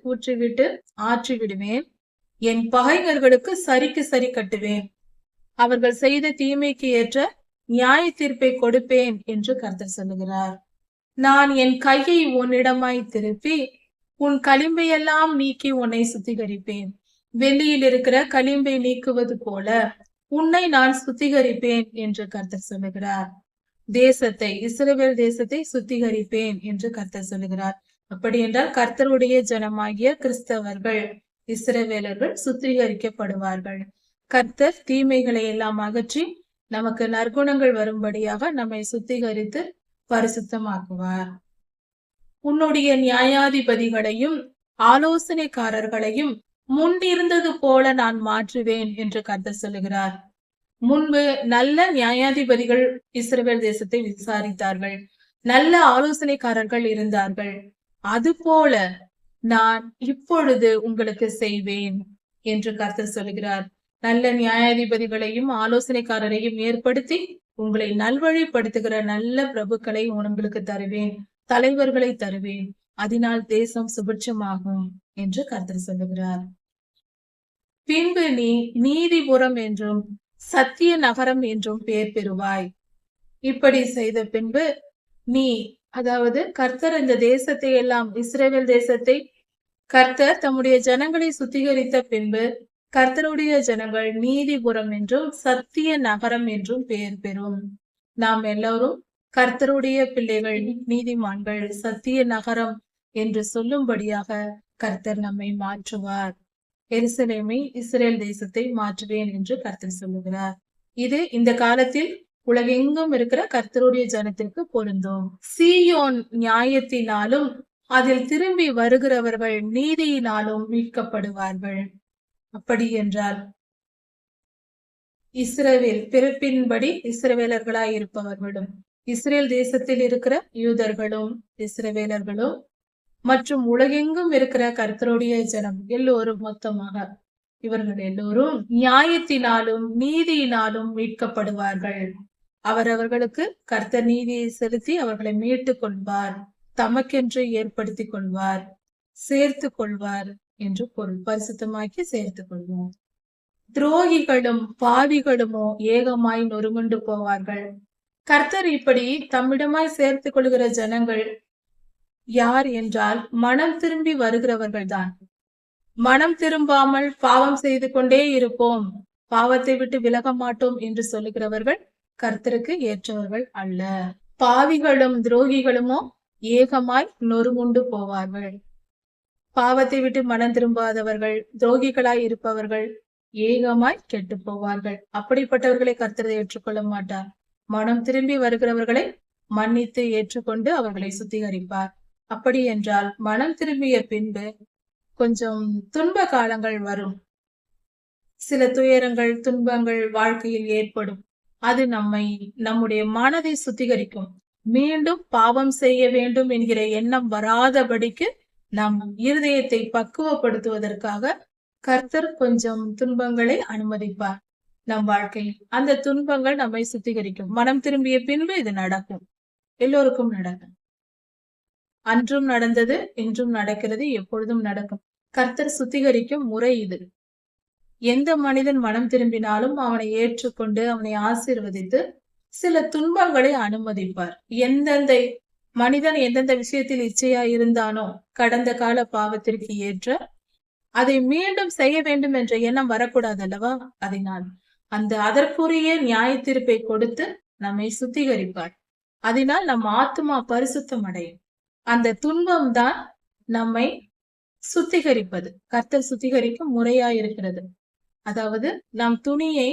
ஊற்றிவிட்டு ஆற்றி விடுவேன். என் பகைஞர்களுக்கு சரிக்கு சரி கட்டுவேன். அவர்கள் செய்த தீமைக்கு ஏற்ற நியாய தீர்ப்பை கொடுப்பேன் என்று கர்த்தர் சொல்லுகிறார். நான் என் கையை உன்னிடமாய் திருப்பி உன் களிம்பையெல்லாம் நீக்கி உன்னை சுத்திகரிப்பேன். வெள்ளியில் இருக்கிற களிம்பை நீக்குவது போல உன்னை நான் சுத்திகரிப்பேன் என்று கர்த்தர் சொல்லுகிறார். தேசத்தை, இஸ்ரவேல் தேசத்தை சுத்திகரிப்பேன் என்று கர்த்தர் சொல்லுகிறார். அப்படி என்றால் கர்த்தருடைய ஜனமாகிய கிறிஸ்தவர்கள், இஸ்ரவேலர்கள் சுத்திகரிக்கப்படுவார்கள். கர்த்தர் தீமைகளை எல்லாம் அகற்றி நமக்கு நற்குணங்கள் வரும்படியாக நம்மை சுத்திகரித்து பரிசுத்தமாக்குவார். உன்னுடைய நியாயாதிபதிகளையும் ஆலோசனைக்காரர்களையும் முன்னிருந்தது போல நான் மாற்றுவேன் என்று கர்த்தர் சொல்லுகிறார். முன்பு நல்ல நியாயாதிபதிகள் இஸ்ரவேல் தேசத்தை விசாரித்தார்கள், நல்ல ஆலோசனைக்காரர்கள் இருந்தார்கள். அதுபோல நான் இப்பொழுது உங்களுக்கு செய்வேன் என்று கர்த்தர் சொல்லுகிறார். நல்ல நியாயாதிபதிகளையும் ஆலோசனைக்காரரையும் ஏற்படுத்தி உங்களை நல்வழிப்படுத்துகிற நல்ல பிரபுக்களை உங்களுக்கு தருவேன், தலைவர்களை தருவேன். அதனால் தேசம் சுபிட்சமாகும் என்று கர்த்தர் சொல்லுகிறார். பின்பு நீ நீதிபுரம் என்றும் சத்திய நகரம் என்றும் பெயர் பெறுவாய். இப்படி செய்த பின்பு நீ, அதாவது கர்த்தர் இந்த தேசத்தை எல்லாம், இஸ்ரவேல் தேசத்தை கர்த்தர் தம்முடைய ஜனங்களை சுத்திகரித்த பின்பு கர்த்தருடைய ஜனங்கள் நீதிபுரம் என்றும் சத்திய நகரம் என்றும் பெயர் பெறும். நாம் எல்லோரும் கர்த்தருடைய பிள்ளைகள், நீதிமான்கள், சத்திய நகரம் என்று சொல்லும்படியாக கர்த்தர் நம்மை மாற்றுவார். எருசலேமை, இஸ்ரேல் தேசத்தை மாற்றுவேன் என்று கர்த்தர் சொல்லுகிறார். இது இந்த காலத்தில் உலகெங்கும் இருக்கிற கர்த்தருடைய ஜனத்திற்கு பொருந்தும். சீயோன் நியாயத்தினாலும் அதில் திரும்பி வருகிறவர்கள் நீதியினாலும் மீட்கப்படுவார்கள். அப்படி என்றால் இஸ்ரவேல் பிறப்பின்படி இஸ்ரவேலர்களாய் இருப்பவர்களும், இஸ்ரேல் தேசத்தில் இருக்கிற யூதர்களும் இஸ்ரவேலர்களும் மற்றும் உலகெங்கும் இருக்கிற கர்த்தருடைய ஜனம் எல்லோரும் மொத்தமாக இவர்கள் எல்லோரும் நியாயத்தினாலும் நீதியினாலும் மீட்கப்படுவார்கள். அவரவர்களுக்கு கர்த்தர் நீதியை செலுத்தி அவர்களை மீட்டுக் கொள்வார், தமக்கென்று ஏற்படுத்தி கொள்வார், சேர்த்து கொள்வார் என்று பொருள். பரிசுத்தமாக்கி சேர்த்து கொள்வார். துரோகிகளும் பாவிகளுமோ ஏகமாய் நொறுங்குண்டு போவார்கள். கர்த்தர் இப்படி தம்மிடமாய் சேர்த்து கொள்கிற ஜனங்கள் யார் என்றால் மனம் திரும்பி வருகிறவர்கள் தான். மனம் திரும்பாமல் பாவம் செய்து கொண்டே இருப்போம், பாவத்தை விட்டு விலக மாட்டோம் என்று சொல்லுகிறவர்கள் கர்த்தருக்கு ஏற்றவர்கள் அல்ல. பாவிகளும் துரோகிகளுமோ ஏகமாய் நொறுங்குண்டு போவார்கள். பாவத்தை விட்டு மனம் திரும்பாதவர்கள், துரோகிகளாய் இருப்பவர்கள் ஏகமாய் கெட்டு போவார்கள். அப்படிப்பட்டவர்களை கர்த்தர் ஏற்றுக்கொள்ள மாட்டார். மனம் திரும்பி வருகிறவர்களை மன்னித்து ஏற்றுக்கொண்டு அவர்களை சுத்திகரிப்பார். அப்படி என்றால் மனம் திரும்பிய பின்பு கொஞ்சம் துன்ப காலங்கள் வரும், சில துயரங்கள், துன்பங்கள் வாழ்க்கையில் ஏற்படும். அது நம்முடைய மனதை சுத்திகரிக்கும். மீண்டும் பாவம் செய்ய வேண்டும் என்கிற எண்ணம் வராதபடிக்கு நம் இருதயத்தை பக்குவப்படுத்துவதற்காக கர்த்தர் கொஞ்சம் துன்பங்களை அனுமதிப்பார் நம் வாழ்க்கையில். அந்த துன்பங்கள் நம்மை சுத்திகரிக்கும். மனம் திரும்பிய பின்பு இது நடக்கும், எல்லோருக்கும் நடக்கும். அன்றும் நடந்தது, இன்றும் நடக்கிறது, எப்பொழுதும் நடக்கும். கர்த்தர் சுத்திகரிக்கும் முறை இது. எந்த மனிதன் மனம் திரும்பினாலும் அவனை ஏற்றுக்கொண்டு அவனை ஆசீர்வதித்து சில துன்பங்களை அனுமதிப்பார். எந்தெந்த மனிதன் எந்தெந்த விஷயத்தில் இச்சையா இருந்தானோ கடந்த கால பாவத்திற்கு ஏற்ற அதை மீண்டும் செய்ய வேண்டும் என்ற எண்ணம் வரக்கூடாது அல்லவா? அதனால் அதற்குரிய நியாய தீர்ப்பை கொடுத்து நம்மை சுத்திகரிப்பார். அதனால் நம் ஆத்மா பரிசுத்தம் அடையும். அந்த துன்பம் தான் நம்மை சுத்திகரிப்பது. கர்த்தர் சுத்திகரிக்கும் முறையாயிருக்கிறது. அதாவது நம் துணியை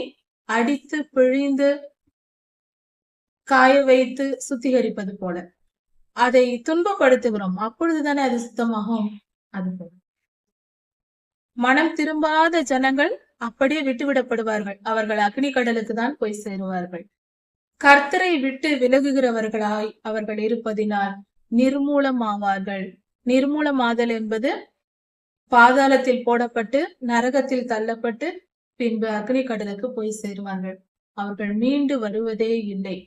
அடித்து பிழிந்து காய வைத்து சுத்திகரிப்பது போல அதை துன்பப்படுத்துகிறோம். அப்பொழுதுதானே அது சுத்தமாகும். அது போல மனம் திரும்பாத ஜனங்கள் அப்படியே விட்டுவிடப்படுவார்கள். அவர்கள் அக்னி கடலுக்கு தான் போய் சேருவார்கள். கர்த்தரை விட்டு விலகுகிறவர்களாய் அவர்கள் இருப்பதினால் நிர்மூலமாவார்கள். நிர்மூலமாதல் என்பது பாதாளத்தில் போடப்பட்டு நரகத்தில் தள்ளப்பட்டு பின்பு அக்னி கடலுக்கு போய் சேருவார்கள். அவர்கள் மீண்டு வருவதே இல்லை.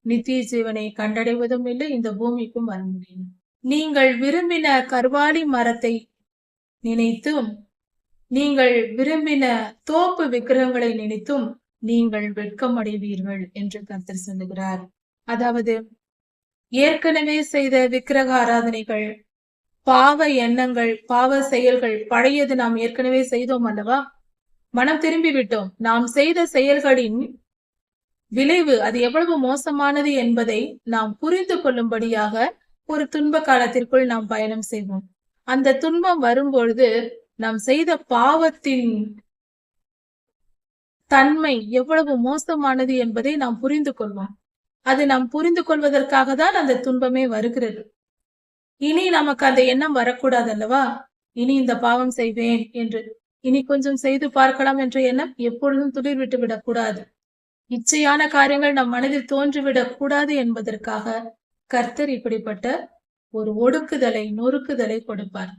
நித்திய ஜீவனை கண்டடைவதும் இல்லை, இந்த பூமிக்கும் வர முடியும். நீங்கள் விரும்பின கர்வாலி மரத்தை நினைத்தும் நீங்கள் விரும்பின தோப்பு விக்கிரகங்களை நினைத்தும் நீங்கள் வெட்கம் அடைவீர்கள் என்று கர்த்தர் சொல்லுகிறார். அதாவது ஏற்கனவே செய்த விக்கிரக ஆராதனைகள், பாவ எண்ணங்கள், பாவ செயல்கள், பழையது நாம் ஏற்கனவே செய்தோம் அல்லவா? மனம் திரும்பி விட்டோம். நாம் செய்த செயல்களின் விளைவு அது எவ்வளவு மோசமானது என்பதை நாம் புரிந்து கொள்ளும்படியாக ஒரு துன்ப காலத்திற்குள் நாம் பயணம் செய்வோம். அந்த துன்பம் வரும்பொழுது நாம் செய்த பாவத்தின் தன்மை எவ்வளவு மோசமானது என்பதை நாம் புரிந்து கொள்வோம். அது நாம் புரிந்து கொள்வதற்காக தான் அந்த துன்பமே வருகிறது. இனி நமக்கு அந்த எண்ணம் வரக்கூடாது அல்லவா? இனி இந்த பாவம் செய்வேன் என்று, இனி கொஞ்சம் செய்து பார்க்கலாம் என்ற எண்ணம் எப்பொழுதும் துளிர் விட்டு விடக்கூடாது. இச்சையான காரியங்கள் நம் மனதில் தோன்றிவிடக் கூடாது என்பதற்காக கர்த்தர் இப்படிப்பட்ட ஒரு ஒடுக்குதலை, நொறுக்குதலை கொடுப்பார்.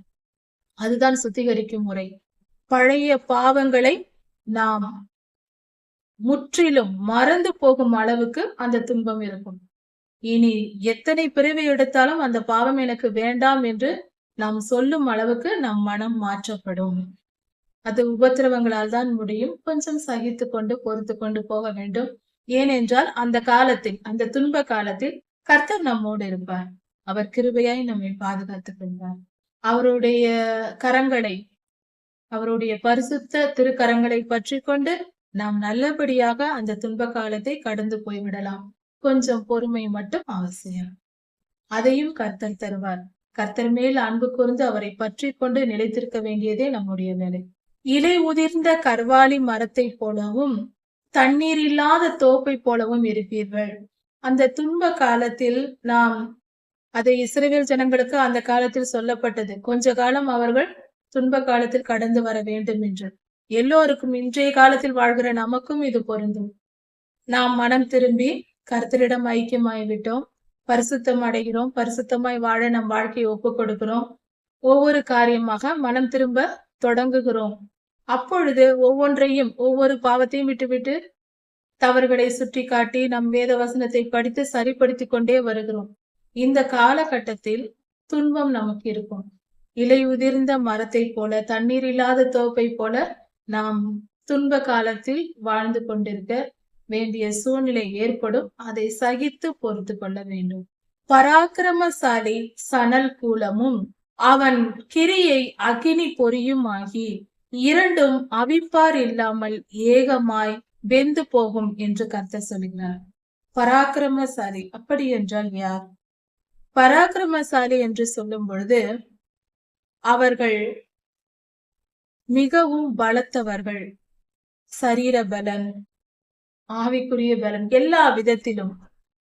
அதுதான் சுத்திகரிக்கும் முறை. பழைய பாவங்களை நாம் முற்றிலும் மறந்து போகும் அளவுக்கு அந்த துன்பம் இருக்கும். இனி எத்தனை பிறவி எடுத்தாலும் அந்த பாவம் எனக்கு வேண்டாம் என்று நாம் சொல்லும் அளவுக்கு நம் மனம் மாற்றப்படும். அது உபத்திரவங்களால் தான் முடியும். கொஞ்சம் சகித்து கொண்டு பொறுத்து கொண்டு போக வேண்டும். ஏனென்றால் அந்த காலத்தில், அந்த துன்ப காலத்தில் கர்த்தர் நம்மோடு இருப்பார். அவர் கிருபையாய் நம்மை பாதுகாத்துக் கொள்வார். அவருடைய கரங்களை, அவருடைய பரிசுத்த திருக்கரங்களை பற்றி கொண்டு நாம் நல்லபடியாக அந்த துன்ப காலத்தை கடந்து போய்விடலாம். கொஞ்சம் பொறுமை மட்டும் அவசியம். அதையும் கர்த்தர் தருவார். கர்த்தர் மேல் அன்பு கூர்ந்து அவரை பற்றி கொண்டு நிலைத்திருக்க வேண்டியதே நம்முடைய வேலை. இலை உதிர்ந்த கர்வாலி மரத்தை போலவும் தண்ணீர் இல்லாத தோப்பை போலவும் இருப்பீர்கள். அந்த துன்ப காலத்தில் நாம், அதை இஸ்ரவேல் ஜனங்களுக்கு அந்த காலத்தில் சொல்லப்பட்டது. கொஞ்ச காலம் அவர்கள் துன்ப காலத்தில் கடந்து வர வேண்டும் என்று. எல்லோருக்கும், இன்றைய காலத்தில் வாழ்கிற நமக்கும் இது பொருந்தும். நாம் மனம் திரும்பி கர்த்தரிடம் ஐக்கியமாய் விட்டோம், பரிசுத்தம் அடைகிறோம், பரிசுத்தமாய் வாழ நம் வாழ்க்கையை ஒப்பு கொடுக்கிறோம், ஒவ்வொரு காரியமாக மனம் திரும்ப தொடங்குகிறோம். அப்பொழுது ஒவ்வொன்றையும், ஒவ்வொரு பாவத்தையும் விட்டுவிட்டு தவறுகளை சுட்டி காட்டி நம் வேத வசனத்தை படித்து சரிப்படுத்தி கொண்டே வருகிறோம். இந்த காலகட்டத்தில் துன்பம் நமக்கு இருக்கும். இலை உதிர்ந்த மரத்தை போல, தண்ணீர் இல்லாத தோப்பை போல நாம் துன்ப காலத்தில் வாழ்ந்து கொண்டிருக்க வேண்டிய சூழ்நிலை ஏற்படும். அதை சகித்து பொறுத்து கொள்ள வேண்டும். பராக்கிரமசாலி சணல் கூலமும் அவன் கிரியை அக்கினி பொறியும் ஆகி இரண்டும் அவிப்பார் இல்லாமல் ஏகமாய் வெந்து போகும் என்று கர்த்தர் சொல்கிறார். பராக்கிரமசாலி அப்படி என்றால் யார்? பராக்கிரமசாலி என்று சொல்லும் பொழுது அவர்கள் மிகவும் பலத்தவர்கள். சரீர பலன், ஆவிக்குரிய பலன், எல்லா விதத்திலும்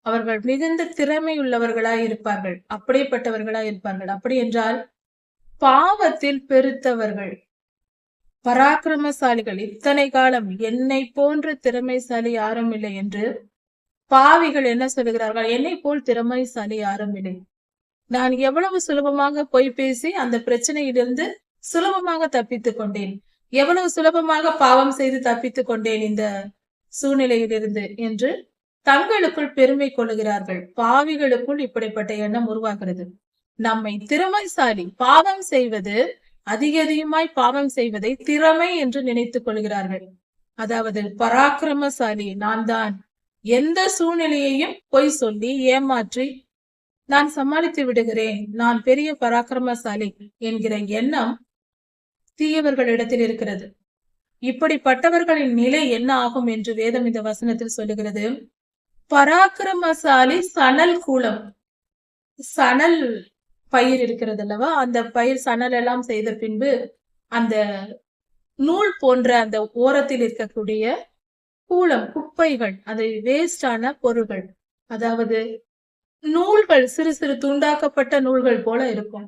அவர்கள் மிகுந்த திறமை உள்ளவர்களாய் இருப்பார்கள். அப்படிப்பட்டவர்களாய் இருப்பார்கள். அப்படி என்றால் பாவத்தில் பெருத்தவர்கள், பராக்கிரமசாலிகள். இத்தனை காலம் என்னை போன்ற திறமைசாலி யாரும் இல்லை என்று பாவிகள் என்ன சொல்லுகிறார்கள்? என்னை போல் திறமைசாலி யாரும் இல்லை. நான் எவ்வளவு சுலபமாக பொய் பேசி அந்த பிரச்சனையிலிருந்து சுலபமாக தப்பித்துக் கொண்டேன், எவ்வளவு சுலபமாக பாவம் செய்து தப்பித்துக் கொண்டேன் இந்த சூழ்நிலையிலிருந்து என்று தங்களுக்குள் பெருமை கொள்ளுகிறார்கள். பாவிகளுக்குள் இப்படிப்பட்ட எண்ணம் உருவாகிறது. நம்மை திறமைசாலி, பாவம் செய்வது அதிக அதிகமாய் பாவம் செய்வதை திறமை என்று நினைத்துக் கொள்கிறார்கள். அதாவது பராக்கிரமசாலி நான் தான், எந்த சூழ்நிலையையும் பொய் சொல்லி ஏமாற்றி நான் சமாளித்து விடுகிறேன், நான் பெரிய பராக்கிரமசாலி என்கிற எண்ணம் தீயவர்களிடத்தில் இருக்கிறது. இப்படிப்பட்டவர்களின் நிலை என்ன ஆகும் என்று வேதம் இந்த வசனத்தில் சொல்லுகிறது. பராக்கிரமசாலி சணல் கூலம், சணல் பயிர் இருக்கிறது அல்லவா, அந்த பயிர் சணல் எல்லாம் செய்த பின்பு அந்த நூல் போன்ற அந்த ஓரத்தில் இருக்கக்கூடிய கூலம், குப்பைகள், அது வேஸ்டான பொருள்கள், அதாவது நூல்கள், சிறு சிறு துண்டாக்கப்பட்ட நூல்கள் போல இருக்கும்.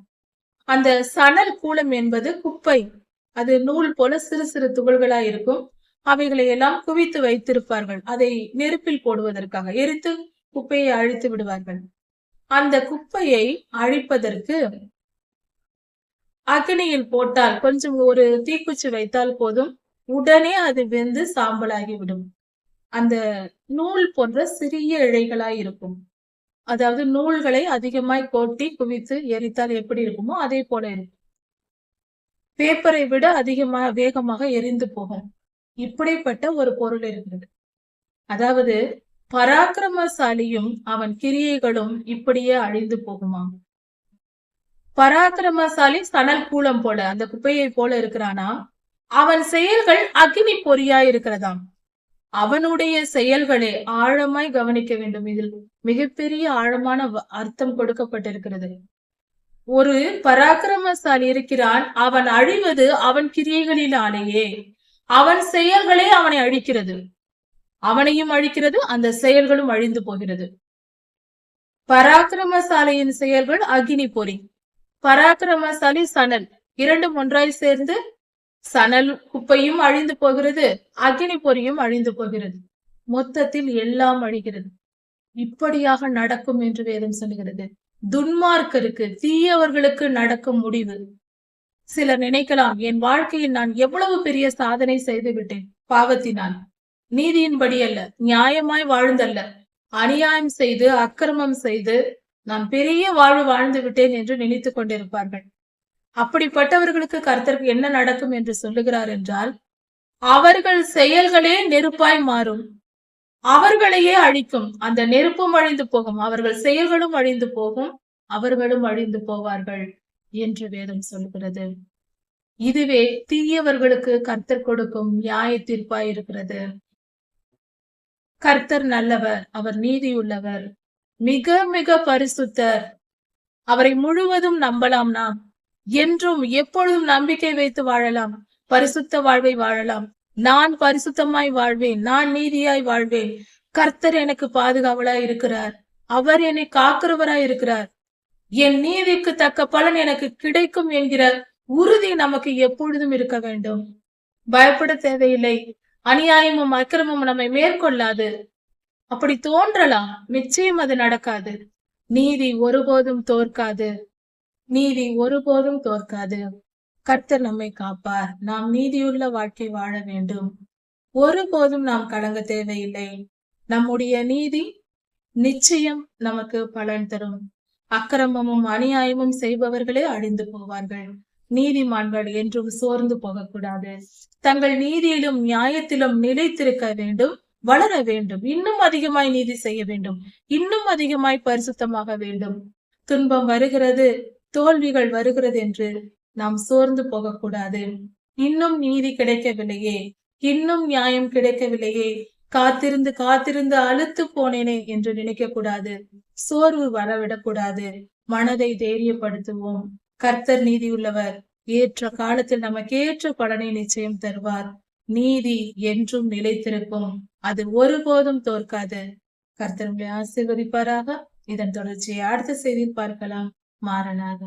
அந்த சணல் கூலம் என்பது குப்பை, அது நூல் போல சிறு சிறு துகள்களா இருக்கும். அவைகளை எல்லாம் குவித்து வைத்திருப்பார்கள், அதை நெருப்பில் போடுவதற்காக. எரித்து குப்பையை அழித்து விடுவார்கள். அந்த குப்பையை அழிப்பதற்கு அக்னியில் போட்டால், கொஞ்சம் ஒரு தீக்குச்சி வைத்தால் போதும், உடனே அது வெந்து சாம்பலாகிவிடும். அந்த நூல் போன்ற சிறிய இழைகளாய் இருக்கும். அதாவது நூல்களை அதிகமாய் கொட்டி குவித்து எரித்தால் எப்படி இருக்குமோ அதே போல இருக்கும். பேப்பரை விட வேகமாக எரிந்து போகும். இப்படிப்பட்ட ஒரு பொருள் இருக்கிறது. அதாவது பராக்கிரமசாலியும் அவன் கிரியைகளும் இப்படியே அழிந்து போகுமா? பராக்கிரமசாலி சணல் கூலம் போல, அந்த குப்பையை போல இருக்கிறானா, அவன் செயல்கள் அக்னி பொறியா இருக்கிறதாம். அவனுடைய செயல்களை ஆழமாய் கவனிக்க வேண்டும். இதில் மிகப்பெரிய ஆழமான அர்த்தம் கொடுக்கப்பட்டிருக்கிறது. ஒரு பராக்கிரமசாலி இருக்கிறான், அவன் அழிவது அவன் கிரியைகளினாலேயே. அவன் செயல்களே அவனை அழிக்கிறது, அவனையும் அழிக்கிறது, அந்த செயல்களும் அழிந்து போகிறது. பராக்கிரமசாலியின் செயல்கள் அக்னி பொறி, பராக்கிரமசாலி சணல், இரண்டும் ஒன்றாய் சேர்ந்து சணல் குப்பையும் அழிந்து போகிறது, அக்னி பொறியும் அழிந்து போகிறது. மொத்தத்தில் எல்லாம் அழிகிறது. இப்படியாக நடக்கும் என்று வேதம் சொல்லுகிறது. துன்மார்க்கருக்கு, தீயவர்களுக்கு நடக்கும் முடிவு. சிலர் நினைக்கலாம், என் வாழ்க்கையில் நான் எவ்வளவு பெரிய சாதனை செய்து விட்டேன், பாவத்தினால், நீதியின்படி அல்ல, நியாயமாய் வாழ்ந்தல்ல, அநியாயம் செய்து அக்கிரமம் செய்து நான் பெரிய வாழ்வு வாழ்ந்து விட்டேன் என்று நினைத்துக் கொண்டிருப்பார்கள். அப்படிப்பட்டவர்களுக்கு கர்த்தருக்கு என்ன நடக்கும் என்று சொல்லுகிறார் என்றால், அவர்கள் செயல்களே நெருப்பாய் மாறும், அவர்களையே அழிக்கும். அந்த நெருப்பும் அழிந்து போகும், அவர்கள் செயல்களும் அழிந்து போகும், அவர்களும் அழிந்து போவார்கள் என்று வேதம் சொல்கிறது. இதுவே தீயவர்களுக்கு கர்த்தர் கொடுக்கும் நியாய தீர்ப்பாய் இருக்கிறது. கர்த்தர் நல்லவர், அவர் நீதியுள்ளவர், மிக மிக பரிசுத்தர். அவரை முழுவதும் நம்பலாம். நாம் என்றும் எப்பொழுதும் நம்பிக்கை வைத்து வாழலாம், பரிசுத்த வாழ்வை வாழலாம். நான் பரிசுத்தமாய் வாழ்வேன், நான் நீதியாய் வாழ்வேன், கர்த்தர் எனக்கு பாதுகாவலாய் இருக்கிறார், அவர் என்னை காக்கிறவராய் இருக்கிறார், என் நீதிக்கு தக்க பலன் எனக்கு கிடைக்கும் என்கிற உறுதி நமக்கு எப்பொழுதும் இருக்க வேண்டும். பயப்பட தேவையில்லை. அநியாயமும் அக்கிரமும் நம்மை மேற்கொள்ளாது. அப்படி தோன்றலாம், நிச்சயம் அது நடக்காது. நீதி ஒருபோதும் தோற்காது, நீதி ஒருபோதும் தோற்காது. கர்த்தர் நம்மை காப்பார். நாம் நீதியுள்ள வாழ்க்கை வாழ வேண்டும். ஒருபோதும் நாம் கலங்க தேவையில்லை. நம்முடைய நீதி நிச்சயம் நமக்கு பலன் தரும். அக்கிரமமும் அநியாயமும் செய்பவர்களே அழிந்து போவார்கள். நீதிமான்கள் என்றும் சோர்ந்து போகக்கூடாது. தங்கள் நீதியிலும் நியாயத்திலும் நிலைத்திருக்க வேண்டும், வளர வேண்டும், இன்னும் அதிகமாய் நீதி செய்ய வேண்டும், இன்னும் அதிகமாய் பரிசுத்தமாக வேண்டும். துன்பம் வருகிறது, தோல்விகள் வருகிறது என்று நாம் சோர்ந்து போகக்கூடாது. இன்னும் நீதி கிடைக்கவில்லையே, இன்னும் நியாயம் கிடைக்கவில்லையே, காத்திருந்து காத்திருந்து அழுத்து போனேனே என்று நினைக்க கூடாது. சோர்வு வரவிடக்கூடாது. மனதை தைரியப்படுத்துவோம். கர்த்தர் நீதியுள்ளவர். ஏற்ற காலத்தில் நமக்கு ஏற்ற பலனை நிச்சயம் தருவார். நீதி என்றும் நிலைத்திருக்கும், அது ஒருபோதும் தோற்காது. கர்த்தர் உங்களை ஆசீர்வதிப்பாராக. இதன் தொடர்ச்சியை அடுத்த செய்தியில் பார்க்கலாம். மாறனாக.